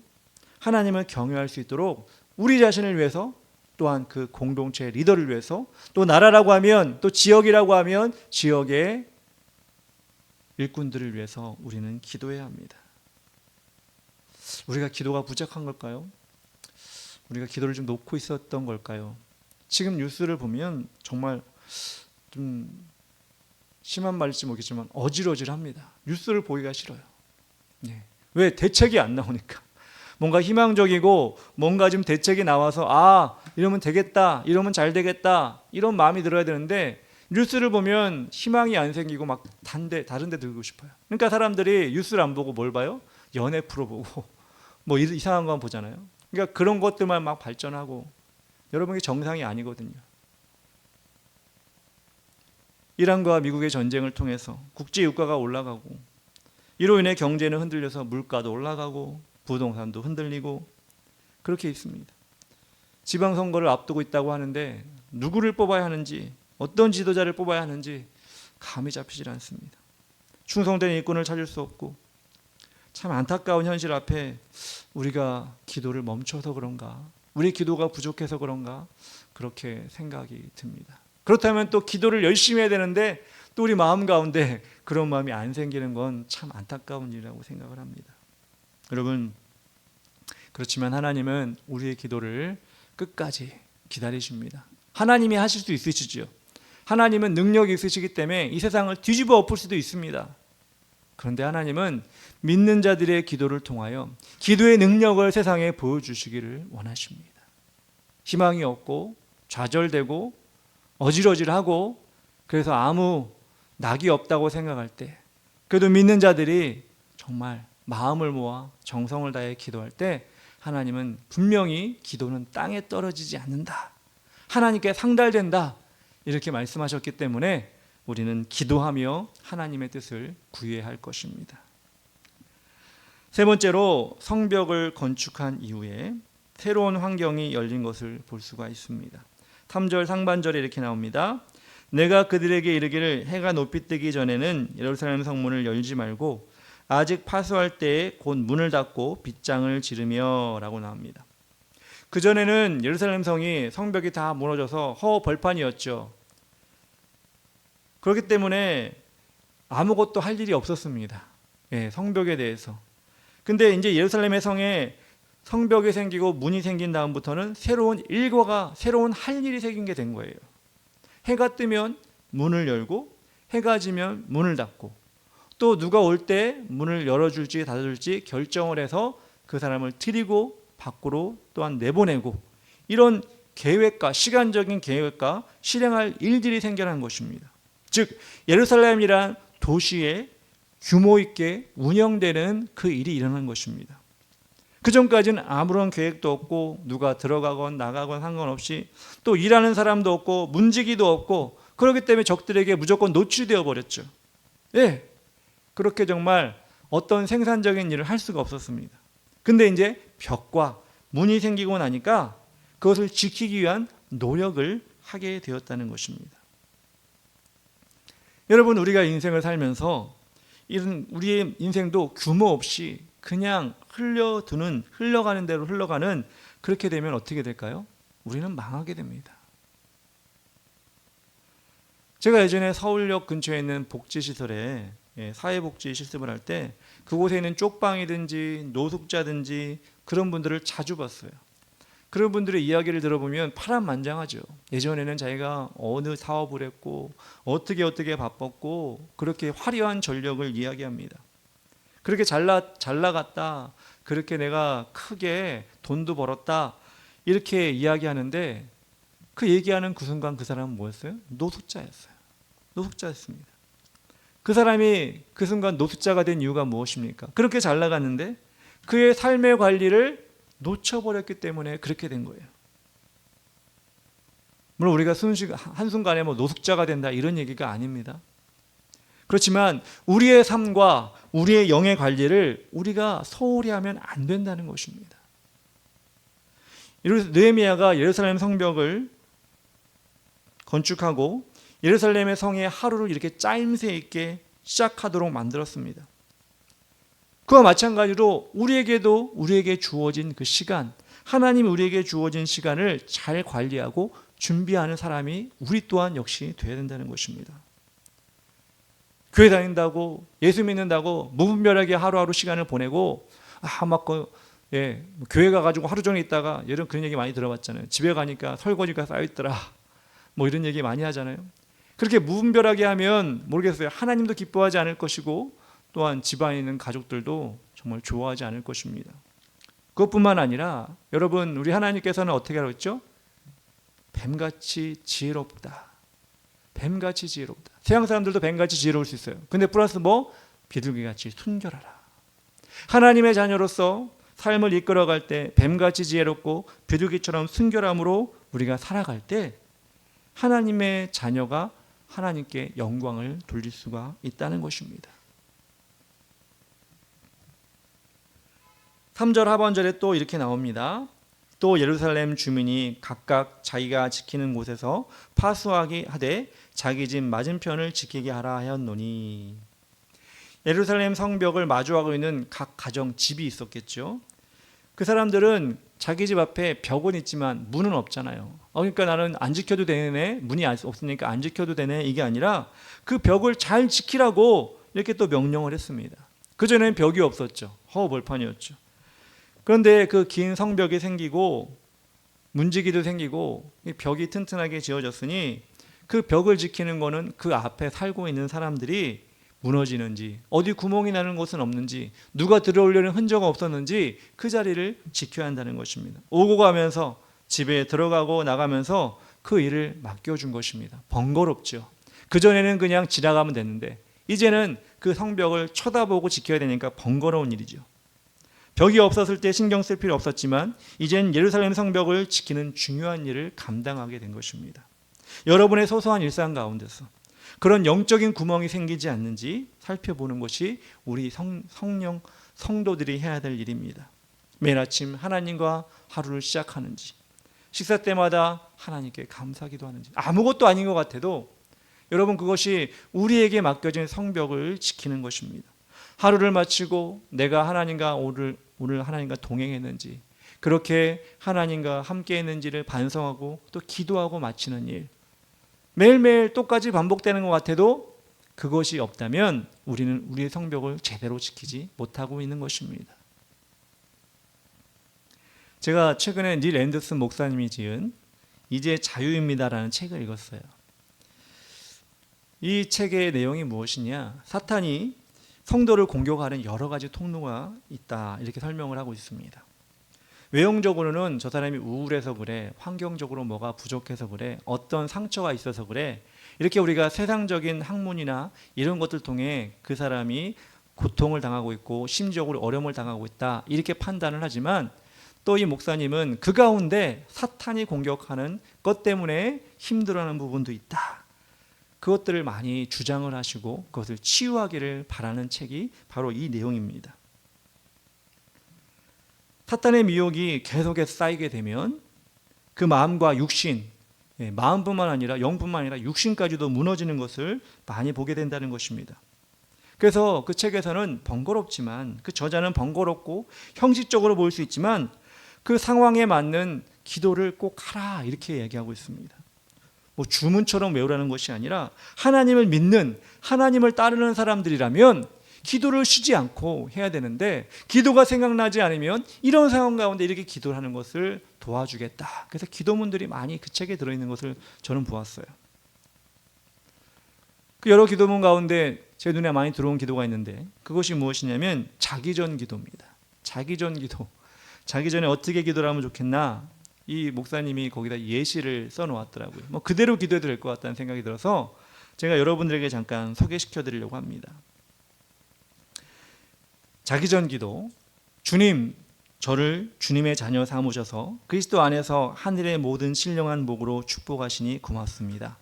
하나님을 경외할 수 있도록 우리 자신을 위해서 또한 그 공동체 리더를 위해서 또 나라라고 하면 또 지역이라고 하면 지역의 일꾼들을 위해서 우리는 기도해야 합니다. 우리가 기도가 부족한 걸까요? 우리가 기도를 좀 놓고 있었던 걸까요? 지금 뉴스를 보면 정말 좀 심한 말일지 모르겠지만 어질어질합니다. 뉴스를 보기가 싫어요. 네. 왜? 대책이 안 나오니까. 뭔가 희망적이고 뭔가 좀 대책이 나와서 이러면 되겠다, 이러면 잘 되겠다 이런 마음이 들어야 되는데 뉴스를 보면 희망이 안 생기고 막 다른 데 들고 싶어요. 그러니까 사람들이 뉴스를 안 보고 뭘 봐요? 연애 프로 보고 뭐 이상한 거 보잖아요. 그러니까 그런 것들만 막 발전하고, 여러분, 이게 정상이 아니거든요. 이란과 미국의 전쟁을 통해서 국제 유가가 올라가고 이로 인해 경제는 흔들려서 물가도 올라가고 부동산도 흔들리고 그렇게 있습니다. 지방선거를 앞두고 있다고 하는데 누구를 뽑아야 하는지, 어떤 지도자를 뽑아야 하는지 감이 잡히질 않습니다. 충성된 일꾼을 찾을 수 없고 참 안타까운 현실 앞에 우리가 기도를 멈춰서 그런가, 우리 기도가 부족해서 그런가 그렇게 생각이 듭니다. 그렇다면 또 기도를 열심히 해야 되는데 또 우리 마음 가운데 그런 마음이 안 생기는 건 참 안타까운 일이라고 생각을 합니다. 여러분, 그렇지만 하나님은 우리의 기도를 끝까지 기다리십니다. 하나님이 하실 수 있으시죠. 하나님은 능력이 있으시기 때문에 이 세상을 뒤집어 엎을 수도 있습니다. 그런데 하나님은 믿는 자들의 기도를 통하여 기도의 능력을 세상에 보여주시기를 원하십니다. 희망이 없고 좌절되고 어질어질하고 그래서 아무 낙이 없다고 생각할 때, 그래도 믿는 자들이 정말 마음을 모아 정성을 다해 기도할 때 하나님은 분명히 기도는 땅에 떨어지지 않는다, 하나님께 상달된다, 이렇게 말씀하셨기 때문에 우리는 기도하며 하나님의 뜻을 구해야 할 것입니다. 세 번째로, 성벽을 건축한 이후에 새로운 환경이 열린 것을 볼 수가 있습니다. 3절 상반절에 이렇게 나옵니다. 내가 그들에게 이르기를 해가 높이 뜨기 전에는 예루살렘 성문을 열지 말고 아직 파수할 때에 곧 문을 닫고 빗장을 지르며 라고 나옵니다. 그전에는 예루살렘 성이 성벽이 다 무너져서 허허벌판이었죠. 그렇기 때문에 아무것도 할 일이 없었습니다. 성벽에 대해서. 근데 이제 예루살렘의 성에 성벽이 생기고 문이 생긴 다음부터는 새로운 일과가, 새로운 할 일이 생긴 게 된 거예요. 해가 뜨면 문을 열고 해가 지면 문을 닫고, 또 누가 올 때 문을 열어줄지 닫아줄지 결정을 해서 그 사람을 들이고 밖으로 또한 내보내고, 이런 계획과 시간적인 계획과 실행할 일들이 생겨난 것입니다. 즉 예루살렘이란 도시에 규모 있게 운영되는 그 일이 일어난 것입니다. 그 전까지는 아무런 계획도 없고 누가 들어가건 나가건 상관없이, 또 일하는 사람도 없고 문지기도 없고, 그렇기 때문에 적들에게 무조건 노출되어 버렸죠. 그렇게 정말 어떤 생산적인 일을 할 수가 없었습니다. 근데 이제 벽과 문이 생기고 나니까 그것을 지키기 위한 노력을 하게 되었다는 것입니다. 여러분, 우리가 인생을 살면서 이런 우리의 인생도 규모 없이 그냥 흘러가는 대로 흘러가는, 그렇게 되면 어떻게 될까요? 우리는 망하게 됩니다. 제가 예전에 서울역 근처에 있는 복지시설에 사회복지 실습을 할 때 그곳에 있는 쪽방이든지 노숙자든지 그런 분들을 자주 봤어요. 그런 분들의 이야기를 들어보면 파란만장하죠. 예전에는 자기가 어느 사업을 했고 어떻게 바빴고 그렇게 화려한 전력을 이야기합니다. 그렇게 잘 나갔다, 그렇게 내가 크게 돈도 벌었다, 이렇게 이야기하는데 그 얘기하는 그 순간 그 사람은 뭐였어요? 노숙자였습니다. 그 사람이 그 순간 노숙자가 된 이유가 무엇입니까? 그렇게 잘 나갔는데 그의 삶의 관리를 놓쳐버렸기 때문에 그렇게 된 거예요. 물론 우리가 한순간에 노숙자가 된다 이런 얘기가 아닙니다. 그렇지만 우리의 삶과 우리의 영의 관리를 우리가 소홀히 하면 안 된다는 것입니다. 느헤미야가 예루살렘 성벽을 건축하고 예루살렘의 성의 하루를 이렇게 짜임새 있게 시작하도록 만들었습니다. 그와 마찬가지로 우리에게 주어진 그 시간, 하나님이 우리에게 주어진 시간을 잘 관리하고 준비하는 사람이 우리 또한 역시 되어야 된다는 것입니다. 교회 다닌다고, 예수 믿는다고 무분별하게 하루하루 시간을 보내고 교회 가가지고 하루 종일 있다가, 여러분 그런 얘기 많이 들어봤잖아요. 집에 가니까 설거지가 쌓여있더라, 이런 얘기 많이 하잖아요. 그렇게 무분별하게 하면 모르겠어요, 하나님도 기뻐하지 않을 것이고 또한 집안에 있는 가족들도 정말 좋아하지 않을 것입니다. 그것뿐만 아니라 여러분, 우리 하나님께서는 어떻게 하라고 했죠? 뱀같이 지혜롭다. 뱀같이 지혜롭다. 세상 사람들도 뱀같이 지혜로울 수 있어요. 근데 플러스 비둘기같이 순결하라. 하나님의 자녀로서 삶을 이끌어갈 때 뱀같이 지혜롭고 비둘기처럼 순결함으로 우리가 살아갈 때 하나님의 자녀가 하나님께 영광을 돌릴 수가 있다는 것입니다. 3절 하반절에 또 이렇게 나옵니다. 또 예루살렘 주민이 각각 자기가 지키는 곳에서 파수하게 하되 자기 집 맞은편을 지키게 하라 하였노니. 예루살렘 성벽을 마주하고 있는 각 가정 집이 있었겠죠. 그 사람들은 자기 집 앞에 벽은 있지만 문은 없잖아요. 그러니까 나는 안 지켜도 되네, 문이 없으니까 안 지켜도 되네, 이게 아니라 그 벽을 잘 지키라고 이렇게 또 명령을 했습니다. 그전에는 벽이 없었죠. 허허벌판이었죠. 그런데 그 긴 성벽이 생기고 문지기도 생기고 벽이 튼튼하게 지어졌으니 그 벽을 지키는 거는 그 앞에 살고 있는 사람들이 무너지는지, 어디 구멍이 나는 곳은 없는지, 누가 들어오려는 흔적 없었는지 그 자리를 지켜야 한다는 것입니다. 오고 가면서 집에 들어가고 나가면서 그 일을 맡겨준 것입니다. 번거롭죠. 그전에는 그냥 지나가면 됐는데 이제는 그 성벽을 쳐다보고 지켜야 되니까 번거로운 일이죠. 벽이 없었을 때 신경 쓸 필요 없었지만 이젠 예루살렘 성벽을 지키는 중요한 일을 감당하게 된 것입니다. 여러분의 소소한 일상 가운데서 그런 영적인 구멍이 생기지 않는지 살펴보는 것이 우리 성도들이 해야 될 일입니다. 매일 아침 하나님과 하루를 시작하는지, 식사 때마다 하나님께 감사기도 하는지, 아무것도 아닌 것 같아도 여러분 그것이 우리에게 맡겨진 성벽을 지키는 것입니다. 하루를 마치고 내가 하나님과 오늘 하나님과 동행했는지, 그렇게 하나님과 함께 했는지를 반성하고 또 기도하고 마치는 일, 매일매일 똑같이 반복되는 것 같아도 그것이 없다면 우리는 우리의 성벽을 제대로 지키지 못하고 있는 것입니다. 제가 최근에 닐 앤더슨 목사님이 지은 이제 자유입니다라는 책을 읽었어요. 이 책의 내용이 무엇이냐? 사탄이 성도를 공격하는 여러 가지 통로가 있다, 이렇게 설명을 하고 있습니다. 외형적으로는 저 사람이 우울해서 그래, 환경적으로 뭐가 부족해서 그래, 어떤 상처가 있어서 그래, 이렇게 우리가 세상적인 학문이나 이런 것들 통해 그 사람이 고통을 당하고 있고 심적으로 어려움을 당하고 있다, 이렇게 판단을 하지만 또 이 목사님은 그 가운데 사탄이 공격하는 것 때문에 힘들어하는 부분도 있다, 그것들을 많이 주장을 하시고 그것을 치유하기를 바라는 책이 바로 이 내용입니다. 사탄의 미혹이 계속해서 쌓이게 되면 그 마음과 육신, 마음뿐만 아니라 영뿐만 아니라 육신까지도 무너지는 것을 많이 보게 된다는 것입니다. 그래서 그 책에서는 번거롭지만, 그 저자는 번거롭고 형식적으로 보일 수 있지만 그 상황에 맞는 기도를 꼭 하라, 이렇게 얘기하고 있습니다. 뭐 주문처럼 외우라는 것이 아니라 하나님을 믿는, 하나님을 따르는 사람들이라면 기도를 쉬지 않고 해야 되는데, 기도가 생각나지 않으면 이런 상황 가운데 이렇게 기도를 하는 것을 도와주겠다. 그래서 기도문들이 많이 그 책에 들어있는 것을 저는 보았어요. 그 여러 기도문 가운데 제 눈에 많이 들어온 기도가 있는데 그것이 무엇이냐면 자기 전 기도입니다. 자기 전 기도. 자기 전에 어떻게 기도를 하면 좋겠나? 이 목사님이 거기다 예시를 써놓았더라고요. 뭐 그대로 기도해도 될 것 같다는 생각이 들어서 제가 여러분들에게 잠깐 소개시켜 드리려고 합니다. 자기 전 기도. 주님, 저를 주님의 자녀 삼으셔서 그리스도 안에서 하늘의 모든 신령한 복으로 축복하시니 고맙습니다.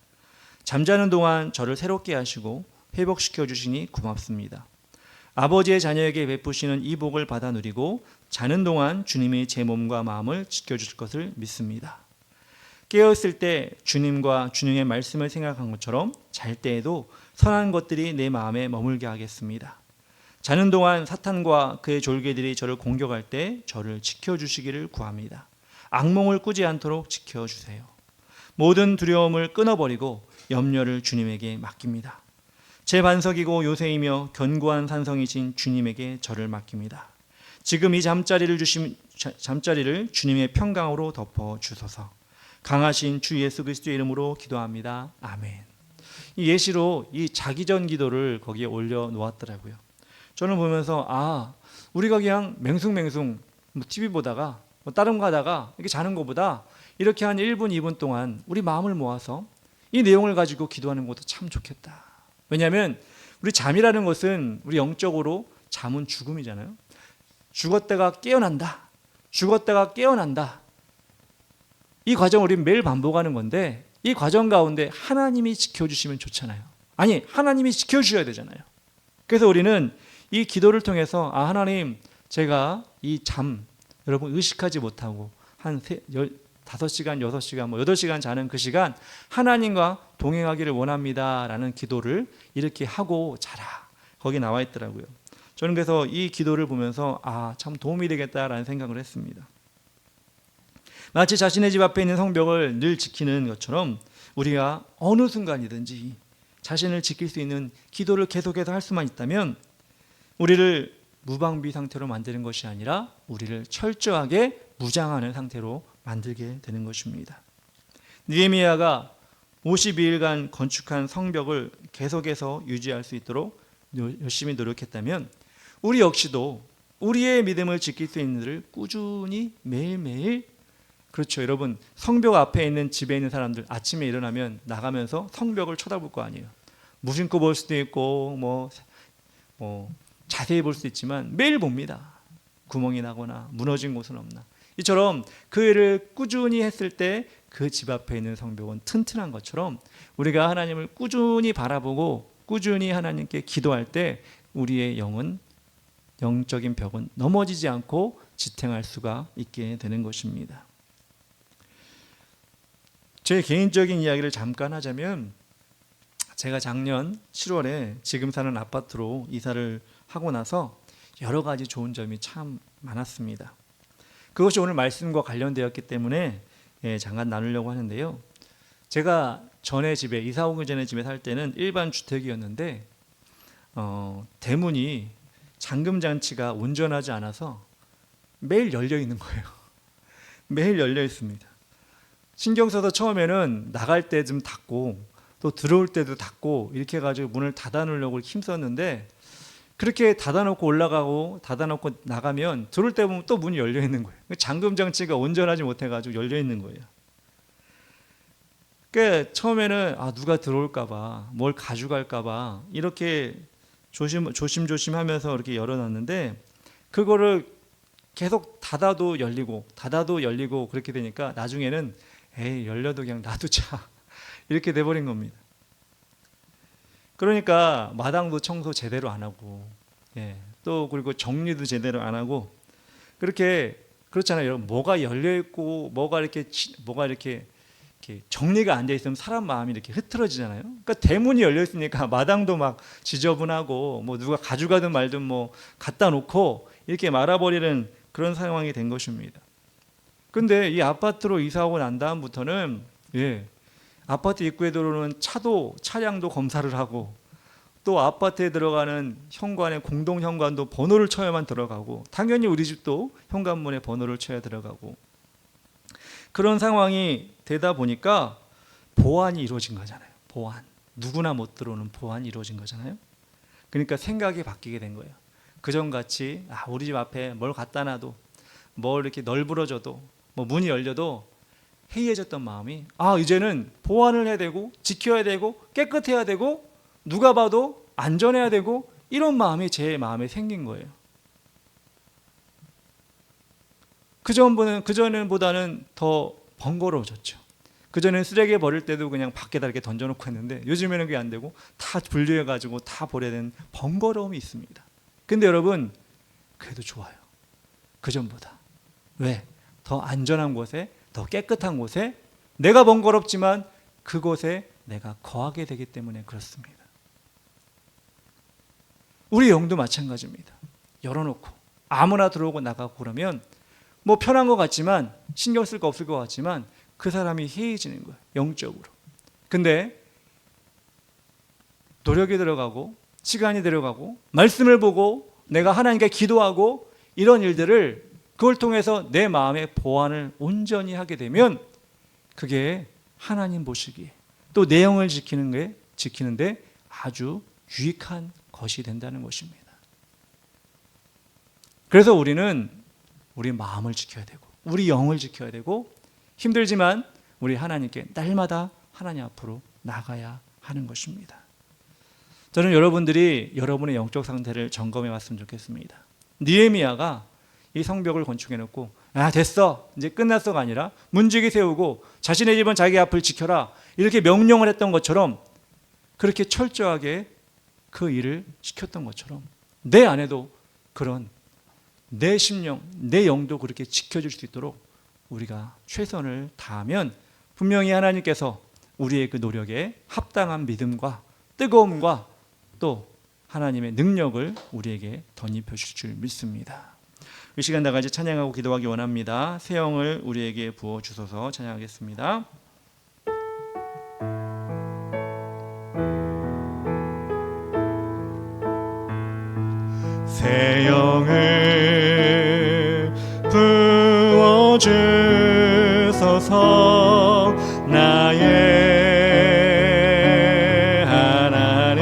잠자는 동안 저를 새롭게 하시고 회복시켜 주시니 고맙습니다. 아버지의 자녀에게 베푸시는 이 복을 받아 누리고 자는 동안 주님이 제 몸과 마음을 지켜주실 것을 믿습니다. 깨어있을 때 주님과 주님의 말씀을 생각한 것처럼 잘 때에도 선한 것들이 내 마음에 머물게 하겠습니다. 자는 동안 사탄과 그의 졸개들이 저를 공격할 때 저를 지켜주시기를 구합니다. 악몽을 꾸지 않도록 지켜주세요. 모든 두려움을 끊어버리고 염려를 주님에게 맡깁니다. 제 반석이고 요새이며 견고한 산성이신 주님에게 저를 맡깁니다. 지금 이 잠자리를 주님의 평강으로 덮어 주소서. 강하신 주 예수 그리스도의 이름으로 기도합니다. 아멘. 이 예시로 이 자기 전 기도를 거기에 올려 놓았더라고요. 저는 보면서 우리가 그냥 맹숭맹숭 TV 보다가 다른 거 하다가 이렇게 자는 것보다 이렇게 한 1분, 2분 동안 우리 마음을 모아서 이 내용을 가지고 기도하는 것도 참 좋겠다. 왜냐하면 우리 잠이라는 것은 우리 영적으로 잠은 죽음이잖아요. 죽었다가 깨어난다. 죽었다가 깨어난다. 이 과정을 우리는 매일 반복하는 건데 이 과정 가운데 하나님이 지켜주시면 좋잖아요. 아니, 하나님이 지켜주셔야 되잖아요. 그래서 우리는 이 기도를 통해서 하나님, 제가 이 잠, 여러분 의식하지 못하고 한 5시간, 6시간, 8시간 자는 그 시간 하나님과 동행하기를 원합니다 라는 기도를 이렇게 하고 자라. 거기 나와 있더라고요. 저는 그래서 이 기도를 보면서 참 도움이 되겠다라는 생각을 했습니다. 마치 자신의 집 앞에 있는 성벽을 늘 지키는 것처럼 우리가 어느 순간이든지 자신을 지킬 수 있는 기도를 계속해서 할 수만 있다면 우리를 무방비 상태로 만드는 것이 아니라 우리를 철저하게 무장하는 상태로 만들게 되는 것입니다. 느헤미야가 52일간 건축한 성벽을 계속해서 유지할 수 있도록 열심히 노력했다면 우리 역시도 우리의 믿음을 지킬 수 있는 일을 꾸준히 매일매일, 그렇죠 여러분, 성벽 앞에 있는 집에 있는 사람들 아침에 일어나면 나가면서 성벽을 쳐다볼 거 아니에요. 무심코 볼 수도 있고 뭐 자세히 볼 수도 있지만 매일 봅니다. 구멍이 나거나 무너진 곳은 없나. 이처럼 그 일을 꾸준히 했을 때 그 집 앞에 있는 성벽은 튼튼한 것처럼 우리가 하나님을 꾸준히 바라보고 꾸준히 하나님께 기도할 때 우리의 영적인 벽은 넘어지지 않고 지탱할 수가 있게 되는 것입니다. 제 개인적인 이야기를 잠깐 하자면, 제가 작년 7월에 지금 사는 아파트로 이사를 하고 나서 여러 가지 좋은 점이 참 많았습니다. 그것이 오늘 말씀과 관련되었기 때문에 잠깐 나누려고 하는데요. 제가 전에 집에, 이사 오기 전에 집에 살 때는 일반 주택이었는데 대문이 잠금장치가 온전하지 않아서 매일 열려 있는 거예요. 매일 열려 있습니다. 신경 써서 처음에는 나갈 때 좀 닫고 또 들어올 때도 닫고 이렇게 해가지고 문을 닫아놓으려고 힘썼는데, 그렇게 닫아놓고 올라가고 닫아놓고 나가면 들어올 때 보면 또 문이 열려 있는 거예요. 잠금장치가 온전하지 못해가지고 열려 있는 거예요. 그러니까 처음에는 누가 들어올까봐, 뭘 가져갈까봐 이렇게 조심하면서 이렇게 열어놨는데, 그거를 계속 닫아도 열리고 그렇게 되니까 나중에는 열려도 그냥 놔두자 이렇게 돼버린 겁니다. 그러니까 마당도 청소 제대로 안 하고, 또 그리고 정리도 제대로 안 하고, 그렇잖아요. 여러분, 뭐가 열려 있고 뭐가 이렇게 정리가 안 돼 있으면 사람 마음이 이렇게 흐트러지잖아요. 그러니까 대문이 열려 있으니까 마당도 막 지저분하고 뭐 누가 가져가든 말든 뭐 갖다 놓고 이렇게 말아버리는 그런 상황이 된 것입니다. 근데 이 아파트로 이사하고 난 다음부터는 아파트 입구에 들어오는 차량도 검사를 하고, 또 아파트에 들어가는 현관의 공동 현관도 번호를 쳐야만 들어가고, 당연히 우리 집도 현관문에 번호를 쳐야 들어가고, 그런 상황이 되다 보니까 보안이 이루어진 거잖아요. 보안, 누구나 못 들어오는 보안이 이루어진 거잖아요. 그러니까 생각이 바뀌게 된 거예요. 그전같이 우리 집 앞에 뭘 갖다 놔도, 뭘 이렇게 널브러져도, 뭐 문이 열려도 해이해졌던 마음이, 이제는 보안을 해야 되고 지켜야 되고 깨끗해야 되고 누가 봐도 안전해야 되고, 이런 마음이 제 마음에 생긴 거예요. 그전보다는 더 번거로워졌죠. 그전에는 쓰레기 버릴 때도 그냥 밖에다 이렇게 던져놓고 했는데, 요즘에는 그게 안 되고 다 분리해가지고 다 버려야 되는 번거로움이 있습니다. 근데 여러분, 그래도 좋아요. 그전보다. 왜? 더 안전한 곳에, 더 깨끗한 곳에, 내가 번거롭지만 그곳에 내가 거하게 되기 때문에 그렇습니다. 우리 영도 마찬가지입니다. 열어놓고 아무나 들어오고 나가고 그러면 뭐 편한 것 같지만, 신경 쓸 거 없을 것 같지만 그 사람이 해이해지는 거예요, 영적으로. 근데 노력이 들어가고 시간이 들어가고 말씀을 보고 내가 하나님께 기도하고 이런 일들을, 그걸 통해서 내 마음의 보완을 온전히 하게 되면 그게 하나님 보시기에 또 내 영을 지키는데 아주 유익한 것이 된다는 것입니다. 그래서 우리는 우리 마음을 지켜야 되고 우리 영을 지켜야 되고, 힘들지만 우리 하나님께 날마다 하나님 앞으로 나가야 하는 것입니다. 저는 여러분들이 여러분의 영적 상태를 점검해 봤으면 좋겠습니다. 느헤미야가 이 성벽을 건축해놓고 됐어 이제 끝났어가 아니라 문지기 세우고 자신의 집은 자기 앞을 지켜라 이렇게 명령을 했던 것처럼, 그렇게 철저하게 그 일을 시켰던 것처럼 내 안에도 그런 내 심령, 내 영도 그렇게 지켜줄 수 있도록 우리가 최선을 다하면 분명히 하나님께서 우리의 그 노력에 합당한 믿음과 뜨거움과 또 하나님의 능력을 우리에게 덧입혀 주실 줄 믿습니다. 이 시간 다 같이 찬양하고 기도하기 원합니다. 새 영을 우리에게 부어 주소서. 찬양하겠습니다. 새 영을 부어 주소서. 나의 하나님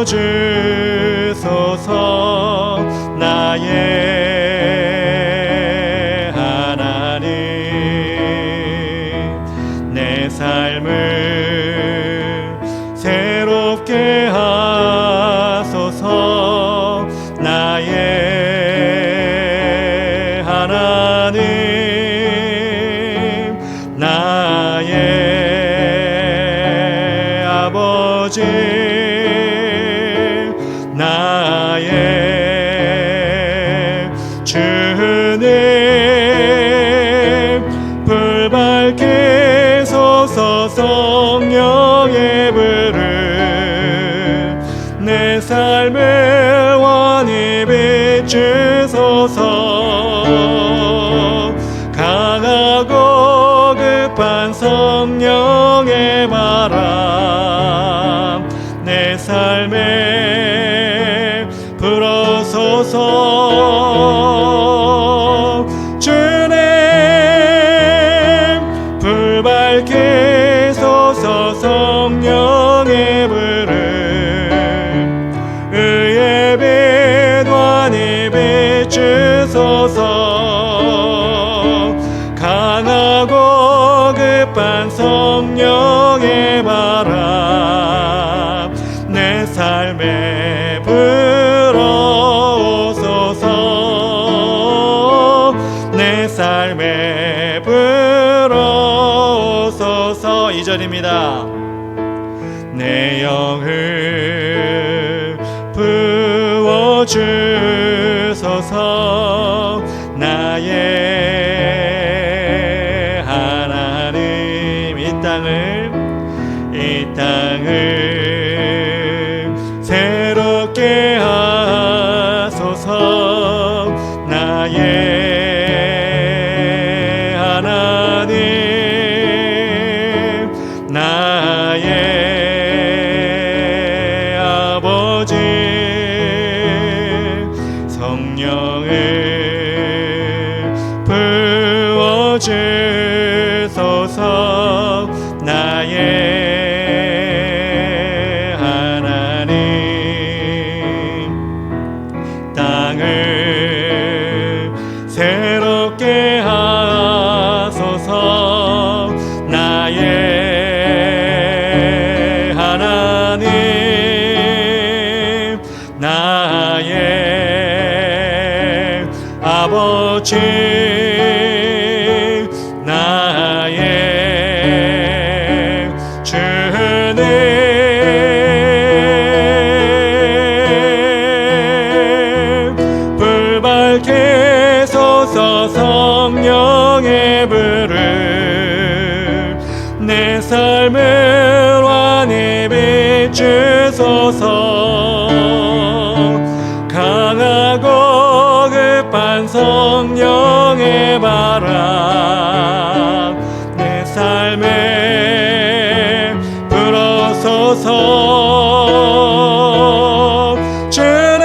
부어주소서. 나의 하나님, 내 삶을 새롭게 하소서. 나의 하나님, 나의 아버지, 나의 주님, 불 밝게 솟아 성령의 불을 내 삶을 환히 비추소서. 강하고 급한 성령의 바람 내 삶에 불어소서. 주님, 불 밝게 솟아 성령의 불을 의의 빛 환히 비추소서. 강하고 급한 성령의 바람 내 삶에 불어오소서. 내 삶에 불어오소서. 2절입니다. 내 영을 부어주소서. 나의 하나님, 이 땅을 새롭게 하소서. 나의 하나님, 나의 아버지, 성령을 부어주소서. 나의 하나님, 땅을 새롭게 하소서. 나의 하나님, 나의 아버지, 나의 주님, 불 밝게 솟아 성령의 불을 내 삶을 환히 비추소서. 강하고 급한 성령의 바람 내 삶에 불어소서. 주님,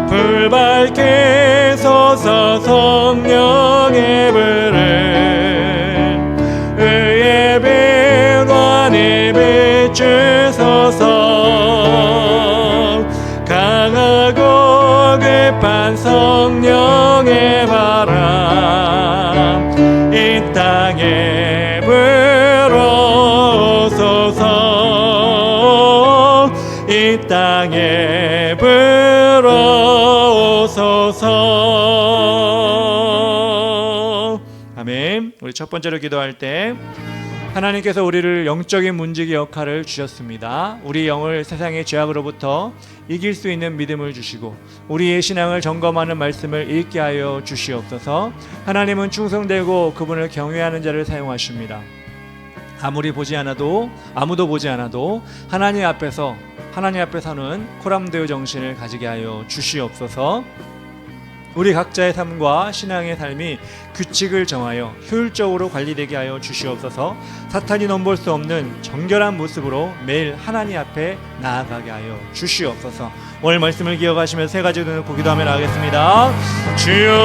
불 밝게 솟아 성령의 불을 의의 빛 환히 비추소서. 강하고 급한 성령의 바람 이 땅에 불어오소서. 이 땅에 불어오소서. 아멘. 우리 첫 번째로 기도할 때 하나님께서 우리를 영적인 문지기 역할을 주셨습니다. 우리 영을 세상의 죄악으로부터 이길 수 있는 믿음을 주시고 우리의 신앙을 점검하는 말씀을 읽게 하여 주시옵소서. 하나님은 충성되고 그분을 경외하는 자를 사용하십니다. 아무도 보지 않아도 하나님 앞에서는 코람데오 정신을 가지게 하여 주시옵소서. 우리 각자의 삶과 신앙의 삶이 규칙을 정하여 효율적으로 관리되게 하여 주시옵소서. 사탄이 넘볼 수 없는 정결한 모습으로 매일 하나님 앞에 나아가게 하여 주시옵소서. 오늘 말씀을 기억하시며 세 가지 눈을 고 기도하며 나가겠습니다. 주여,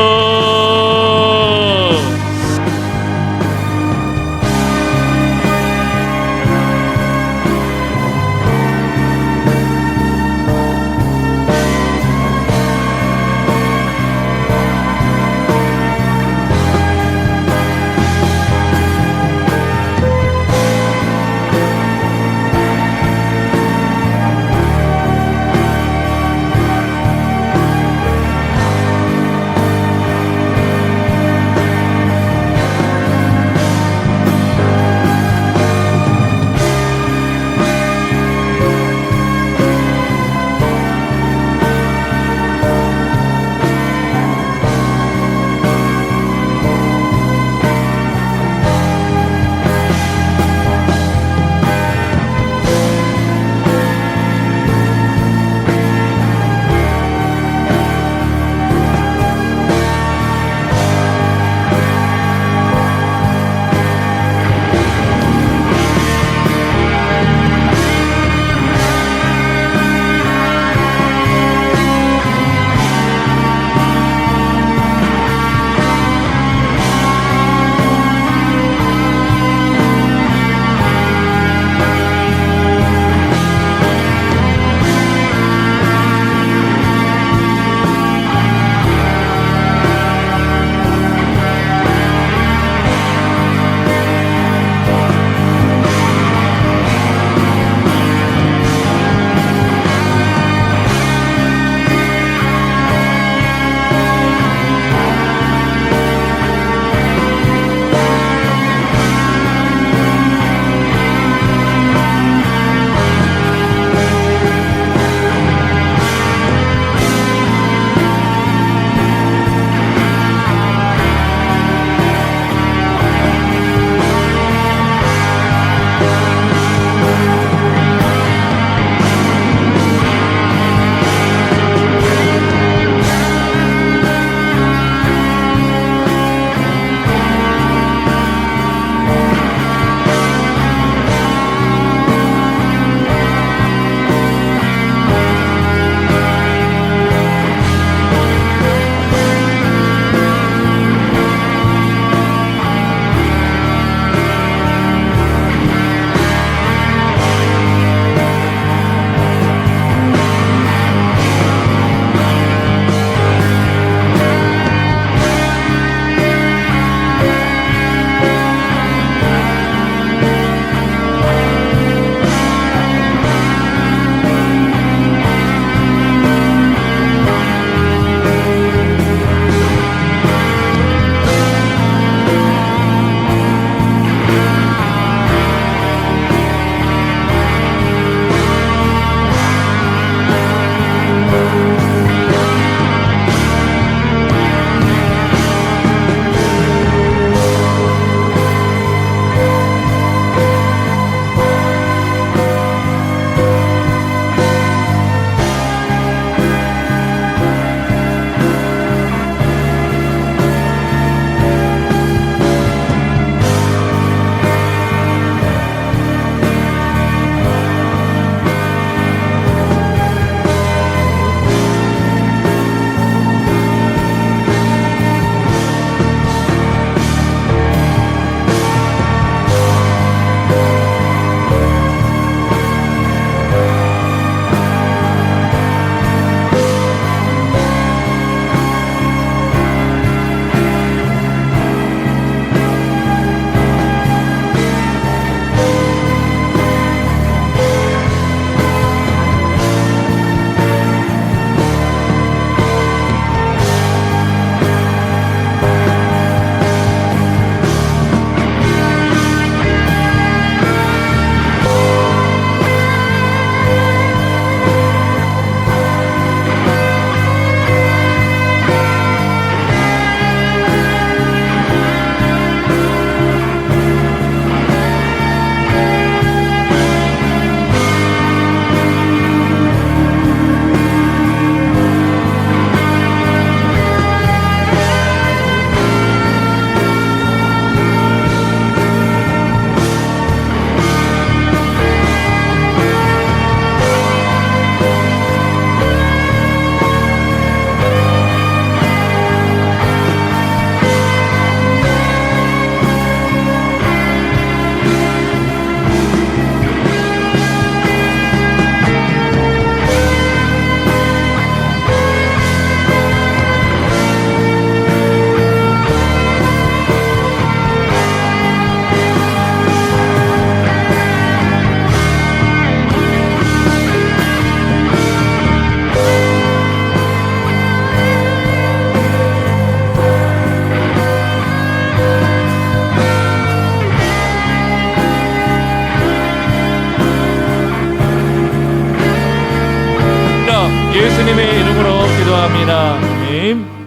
예수님의 이름으로 기도합니다. 아멘.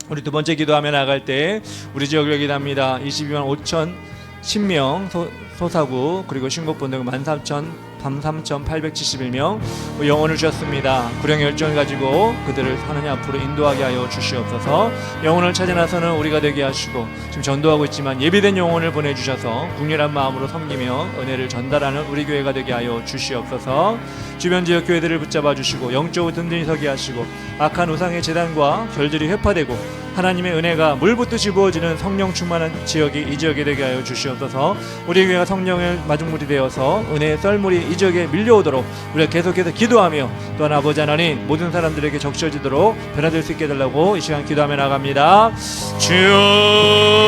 우리 두 번째 기도하며 나갈 때 우리 지역을 기도합니다. 22만 5천 10명 소사구 그리고 신곡본등 13,871명 영혼을 주셨습니다. 구령 열정을 가지고 그들을 하느님 앞으로 인도하게 하여 주시옵소서. 영혼을 찾아 나서는 우리가 되게 하시고 지금 전도하고 있지만 예비된 영혼을 보내주셔서 국률한 마음으로 섬기며 은혜를 전달하는 우리 교회가 되게 하여 주시옵소서. 주변 지역 교회들을 붙잡아 주시고 영적으로 든든히 서게 하시고 악한 우상의 제단과 결들이 회파되고 하나님의 은혜가 물붓듯이 부어지는 성령 충만한 지역이 이 지역에 되게 하여 주시옵소서. 우리 교회가 성령의 마중물이 되어서 은혜의 썰물이 이 지역에 밀려오도록 우리가 계속해서 기도하며 또한 아버지 하나님 모든 사람들에게 적셔지도록 변화될 수 있게 해달라고 이 시간 기도하며 나갑니다. 주여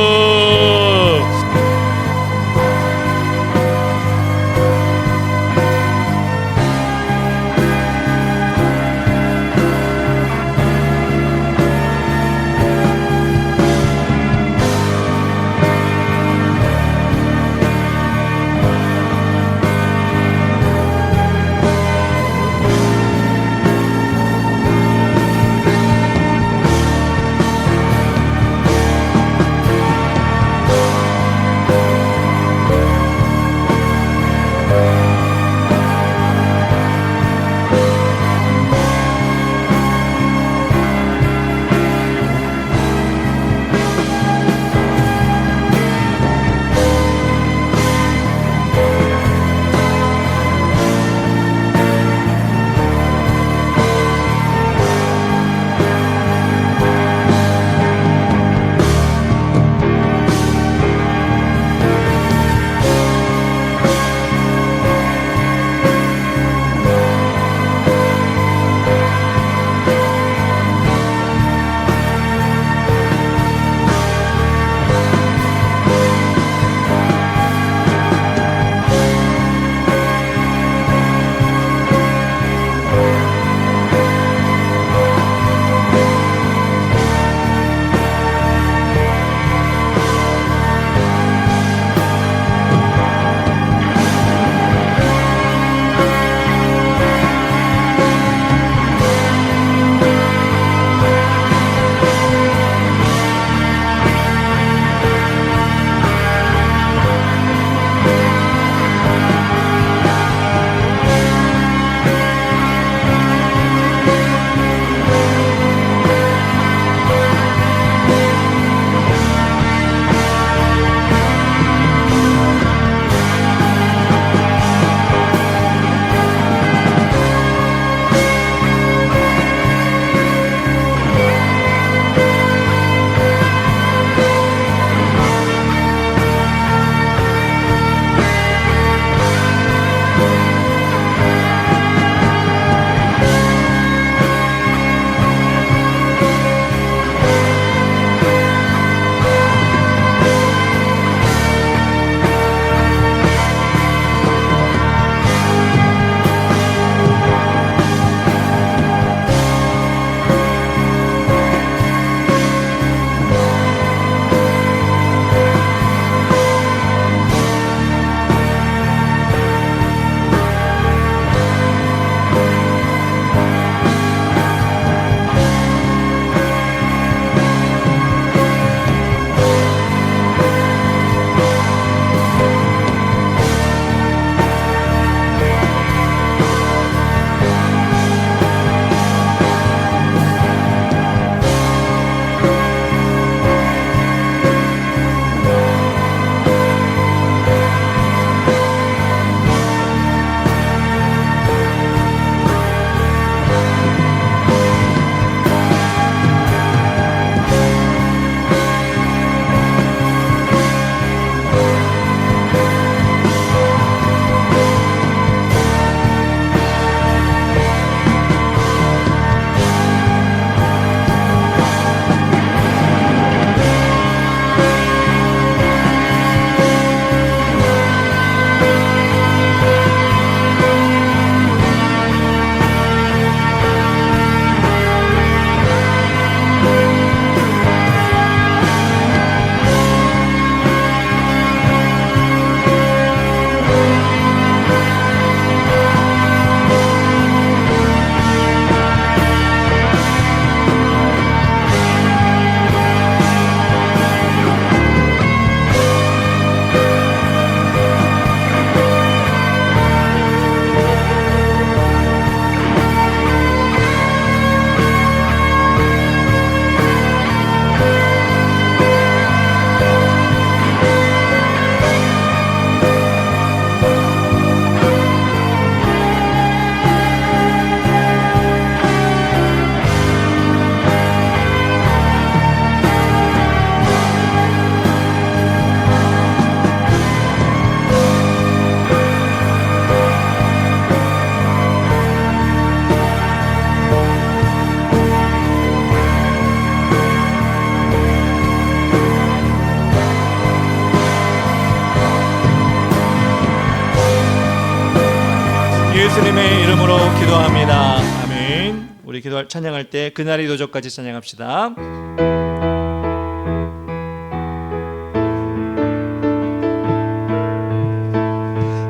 예수님의 이름으로 기도합니다. 아멘. 우리 기도할 찬양할 때 그날의 도적까지 찬양합시다.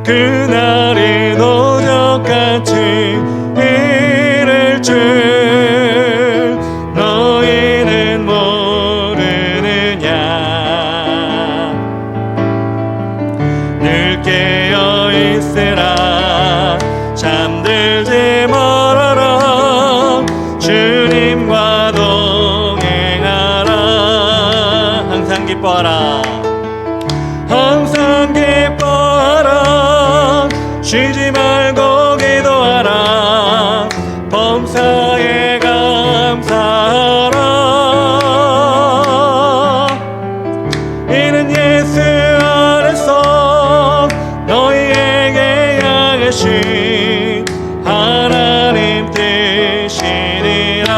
그날이 도적같이 이를 줄 너희는 모르느냐. 늘 깨어 있으라. 잠들지 말아라. 주님과 동행하라. 항상 기뻐하라. 항상 기뻐하라. 쉬지 말고 기도하라. 범사에 감사하라. 이는 예수 안에서 너희에게 향하신 하나님 뜻이니라.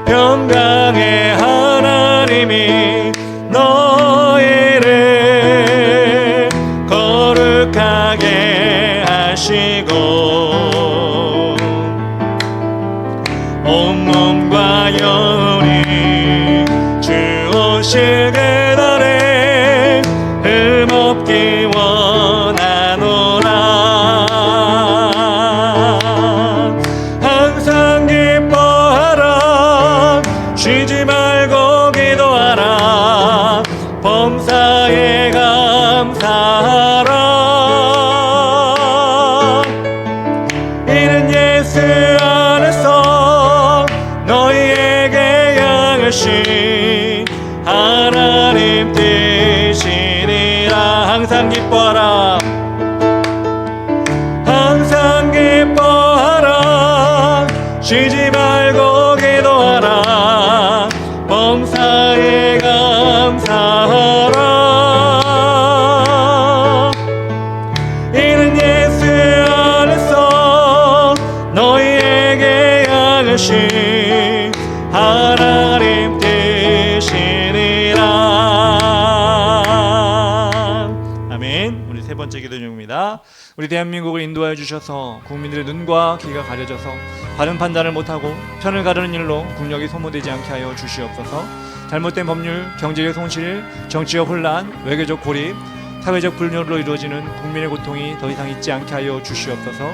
평강의 하나님이 너희를 거룩하게 하시고 온몸과 영혼이 주 오실 그날에 흠없기 원하노라. 항상 기뻐하라. 쉬지 말고 기도하라. 범사에 감사하라. 이는 예수 안에서 너희에게 향하신 하나님 뜻이니라. 항상 기뻐하라. 항상 기뻐하라. 쉬지 말고 기도하라. 범사에 감사하라. 이는 예수 안에서 너희에게 향하신 하나님 뜻이니라. 아멘. 우리 세 번째 기도 중입니다. 우리 대한민국을 인도하여 주셔서 국민들의 눈과 귀가 가려져서 바른 판단을 못하고 편을 가르는 일로 국력이 소모되지 않게 하여 주시옵소서. 잘못된 법률, 경제적 손실, 정치적 혼란, 외교적 고립, 사회적 불륜으로 이루어지는 국민의 고통이 더 이상 있지 않게 하여 주시옵소서.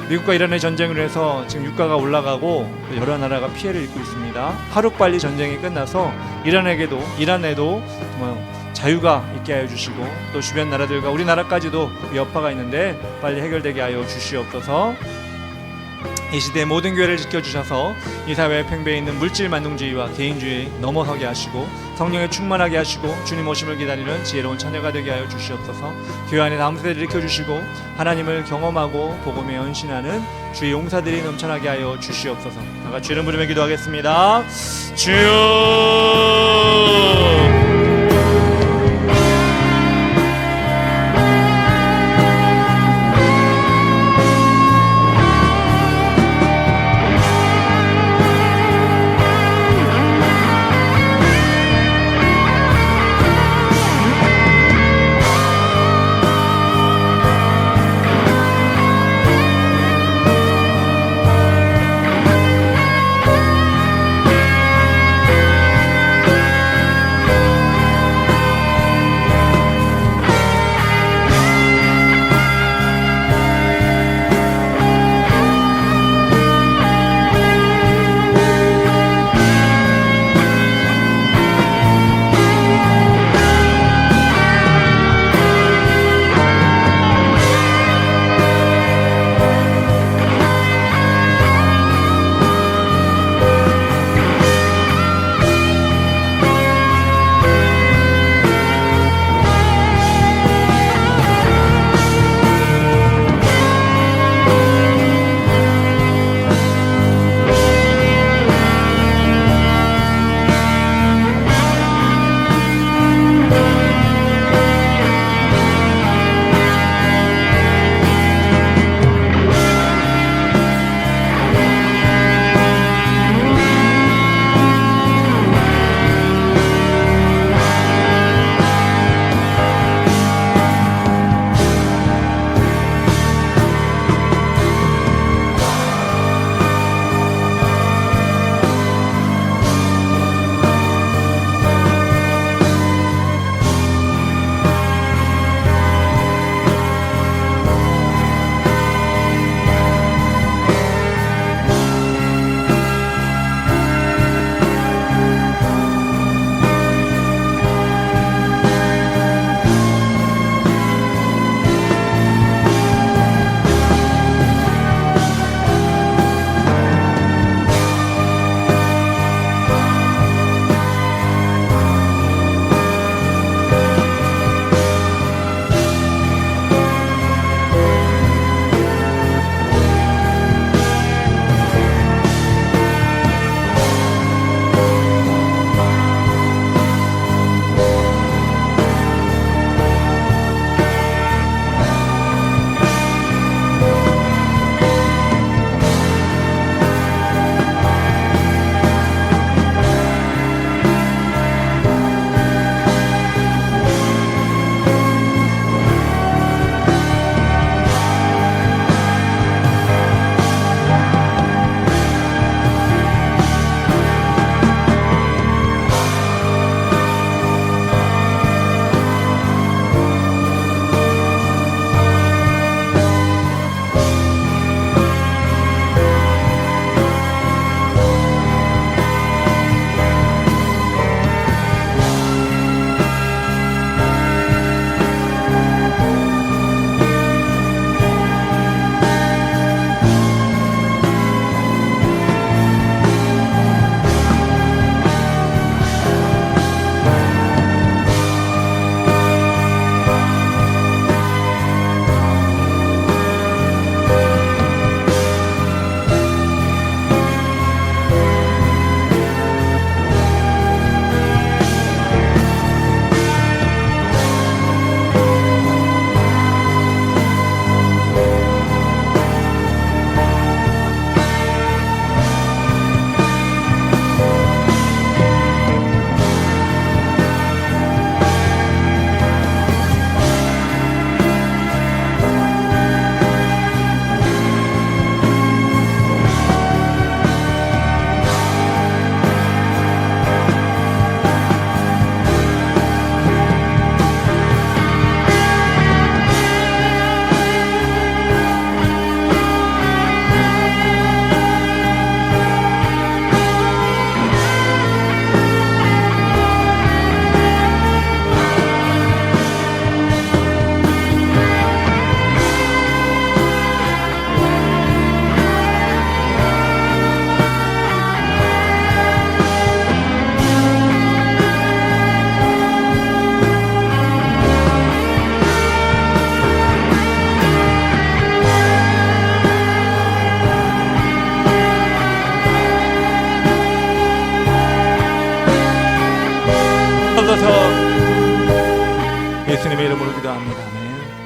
미국과 이란의 전쟁으로 해서 지금 유가가 올라가고 여러 나라가 피해를 입고 있습니다. 하루빨리 전쟁이 끝나서 이란에도 자유가 있게 하여 주시고 또 주변 나라들과 우리나라까지도 여파가 있는데 빨리 해결되게 하여 주시옵소서. 이 시대의 모든 교회를 지켜주셔서 이 사회에 팽배해 있는 물질 만능주의와 개인주의 넘어서게 하시고 성령에 충만하게 하시고 주님 오심을 기다리는 지혜로운 처녀가 되게 하여 주시옵소서. 교회 안에 다음 세대를 일으켜주시고 하나님을 경험하고 복음에 헌신하는 주의 용사들이 넘쳐나게 하여 주시옵소서. 다 같이 이름 부르며 기도하겠습니다. 주여.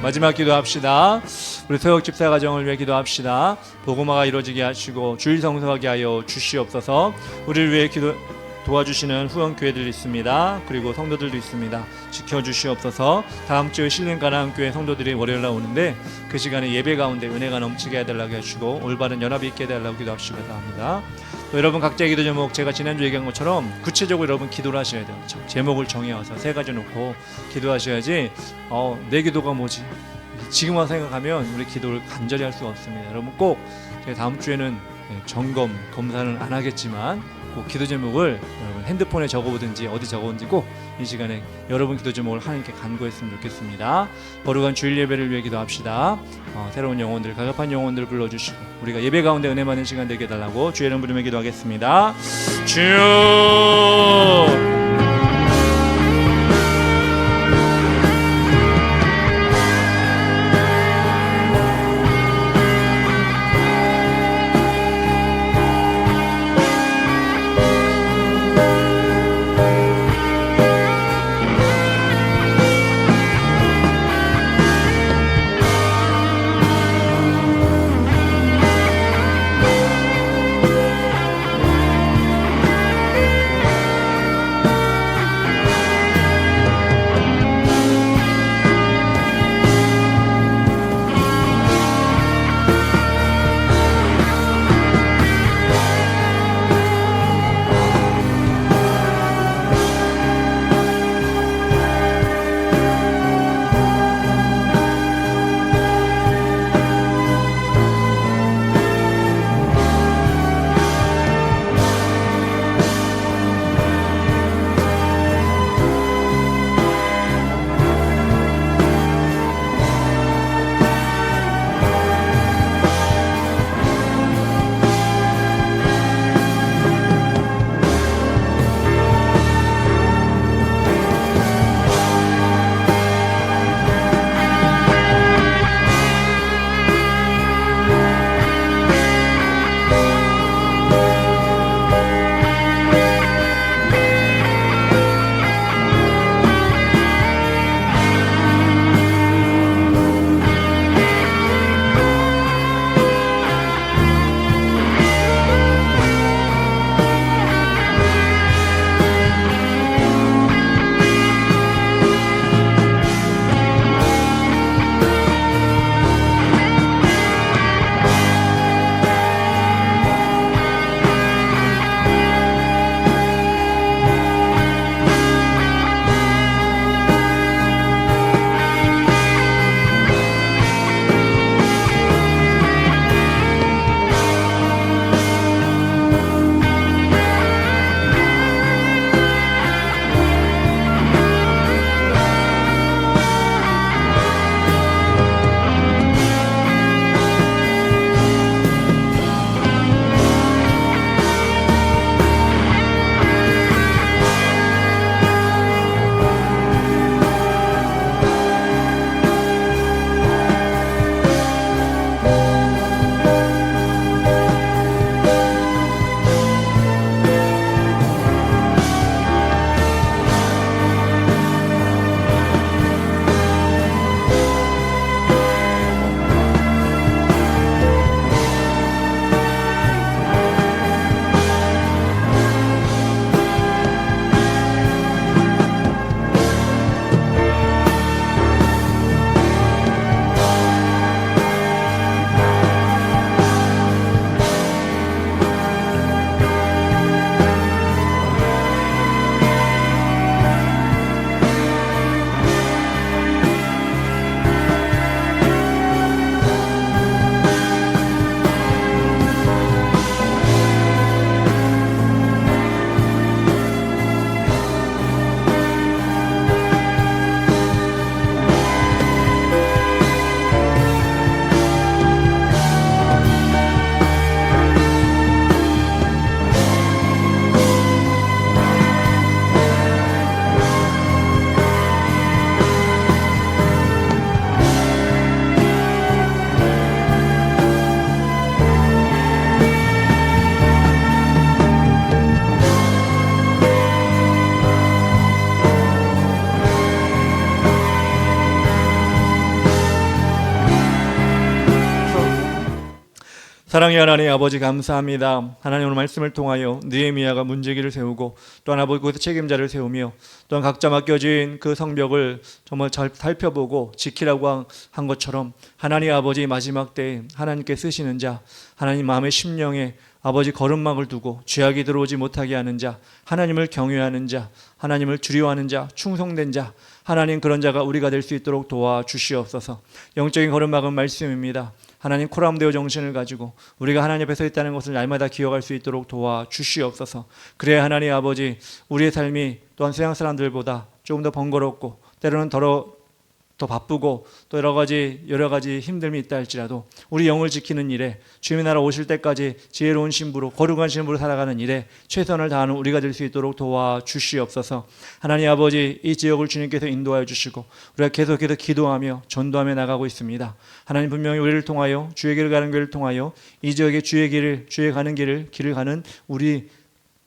마지막 기도합시다. 우리 서역 집사 가정을 위해 기도합시다. 복음화가 이루어지게 하시고 주일 성수하게 하여 주시옵소서. 우리를 위해 도와주시는 후원교회들이 있습니다. 그리고 성도들도 있습니다. 지켜주시옵소서. 다음 주에 신림 가나안교회 성도들이 월요일날 오는데 그 시간에 예배 가운데 은혜가 넘치게 해달라고 하시고 올바른 연합이 있게 해달라고 기도합시기 바랍니다. 또 여러분 각자의 기도 제목 제가 지난주 얘기한 것처럼 구체적으로 여러분 기도를 하셔야 돼요. 제목을 정해와서 3가지 놓고 기도하셔야지 내 기도가 뭐지? 지금 와서 생각하면 우리 기도를 간절히 할 수가 없습니다. 여러분 꼭 제가 다음 주에는 검사는 안 하겠지만 꼭 기도 제목을 여러분 핸드폰에 적어보든지 어디 적어보든지 꼭 이 시간에 여러분 기도 제목을 하나님께 간구했으면 좋겠습니다. 거룩한 주일 예배를 위해 기도합시다. 새로운 영혼들, 가급한 영혼들을 불러주시고 우리가 예배 가운데 은혜 받는 시간 되게 해달라고 주의 이름 부르며 기도하겠습니다. 주여 사랑의 하나님 아버지 감사합니다. 하나님 오늘 말씀을 통하여 느헤미야가 문제기를 세우고 또한 아버지 그곳에 책임자를 세우며 또한 각자 맡겨진 그 성벽을 정말 잘 살펴보고 지키라고 한 것처럼 하나님 아버지 마지막 때에 하나님께 쓰시는 자, 하나님 마음의 심령에 아버지 거름막을 두고 죄악이 들어오지 못하게 하는 자, 하나님을 경외하는 자, 하나님을 두려워하는 자, 충성된 자, 하나님 그런 자가 우리가 될 수 있도록 도와주시옵소서. 영적인 거름막은 말씀입니다. 하나님 코람데오 정신을 가지고 우리가 하나님 앞에 서 있다는 것을 날마다 기억할 수 있도록 도와주시옵소서. 그래야 하나님 아버지 우리의 삶이 또한 세상 사람들보다 조금 더 번거롭고 때로는 더 바쁘고 또 여러 가지 힘듦이 있다 할지라도 우리 영을 지키는 일에 주님의 나라 오실 때까지 지혜로운 신부로 거룩한 신부로 살아가는 일에 최선을 다하는 우리가 될 수 있도록 도와주시옵소서. 하나님 아버지 이 지역을 주님께서 인도하여 주시고 우리가 계속해서 기도하며 전도하며 나가고 있습니다. 하나님 분명히 우리를 통하여 주의 길을 가는 길을 통하여 이 지역의 주의 가는 길을 가는 우리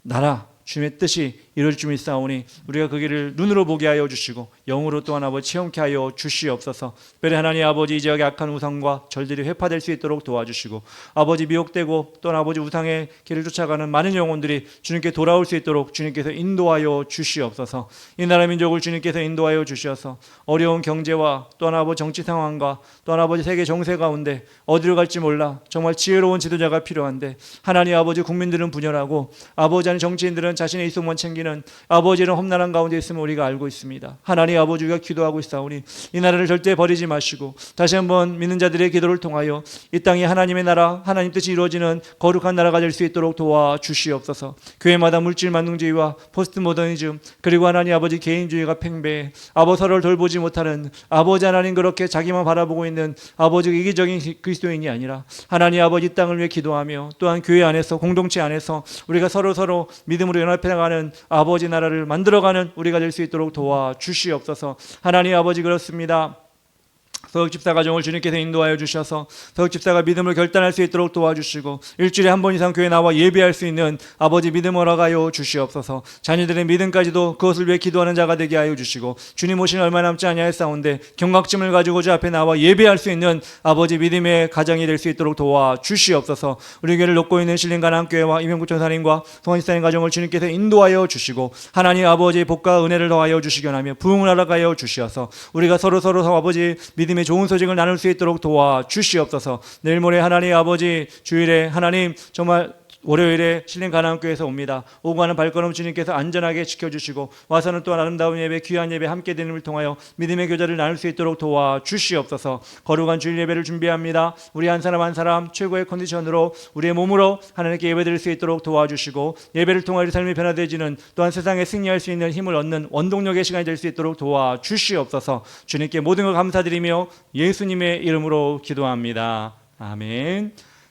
나라 주님의 뜻이 이룰 줄 믿사오니 우리가 그 길을 눈으로 보게 하여 주시고 영으로 또한 아버지 체험케 하여 주시옵소서. 특별히 하나님 아버지 이 지역의 악한 우상과 절들이 회파될 수 있도록 도와주시고 아버지 미혹되고 또한 아버지 우상의 길을 쫓아가는 많은 영혼들이 주님께 돌아올 수 있도록 주님께서 인도하여 주시옵소서. 이 나라 민족을 주님께서 인도하여 주셔서 어려운 경제와 또한 아버지 정치 상황과 또한 아버지 세계 정세 가운데 어디로 갈지 몰라 정말 지혜로운 지도자가 필요한데 하나님 아버지 국민들은 분열하고 아버지 하는 정치인들은 자신의 이속만 챙기는 아버지는 험난한 가운데 있음을 우리가 알고 있습니다. 하나님 아버지가 기도하고 있사오니 이 나라를 절대 버리지 마시고 다시 한번 믿는 자들의 기도를 통하여 이 땅이 하나님의 나라 하나님 뜻이 이루어지는 거룩한 나라가 될 수 있도록 도와주시옵소서. 교회마다 물질 만능주의와 포스트 모더니즘 그리고 하나님 아버지 개인주의가 팽배해 아버지 서로를 돌보지 못하는 아버지 하나님 그렇게 자기만 바라보고 있는 아버지 이기적인 그리스도인이 아니라 하나님 아버지 이 땅을 위해 기도하며 또한 교회 안에서 공동체 안에서 우리가 서로 믿음으로 연합해 나가는 아버지 나라를 만들어가는 우리가 될 수 있도록 도와주시옵소서. 하나님 아버지 그렇습니다. 서욱 집사 가정을 주님께서 인도하여 주셔서 서욱 집사가 믿음을 결단할 수 있도록 도와주시고 일주일에 한 번 이상 교회 나와 예배할 수 있는 아버지 믿음 허락하여 주시옵소서. 자녀들의 믿음까지도 그것을 위해 기도하는 자가 되게 하여 주시고 주님 오시는 얼마 남지 아니하였사온데 경각심을 가지고 주 앞에 나와 예배할 수 있는 아버지 믿음의 가정이 될 수 있도록 도와주시옵소서. 우리 교회를 돕고 있는 신림 가나안교회와 이명구천 사님과 송환 집사님 가정을 주님께서 인도하여 주시고 하나님 아버지의 복과 은혜를 더하여 주시기 원하며 부흥을 허락하여 주시어서 우리가 서로 아버지 믿음의 좋은 소식을 나눌 수 있도록 도와주시옵소서. 내일 모레 하나님 아버지 주일에 하나님 정말 월요일에 신림 가나안교회에서 옵니다. 오고 가는 발걸음 주님께서 안전하게 지켜주시고 와서는 또한 아름다운 예배 귀한 예배 함께 드림을 통하여 믿음의 교제를 나눌 수 있도록 도와주시옵소서. 거룩한 주일 예배를 준비합니다. 우리 한 사람 한 사람 최고의 컨디션으로 우리의 몸으로 하나님께 예배드릴 수 있도록 도와주시고 예배를 통하여 우리 삶이 변화되어지는 또한 세상에 승리할 수 있는 힘을 얻는 원동력의 시간이 될 수 있도록 도와주시옵소서. 주님께 모든 걸 감사드리며 예수님의 이름으로 기도합니다. 아멘.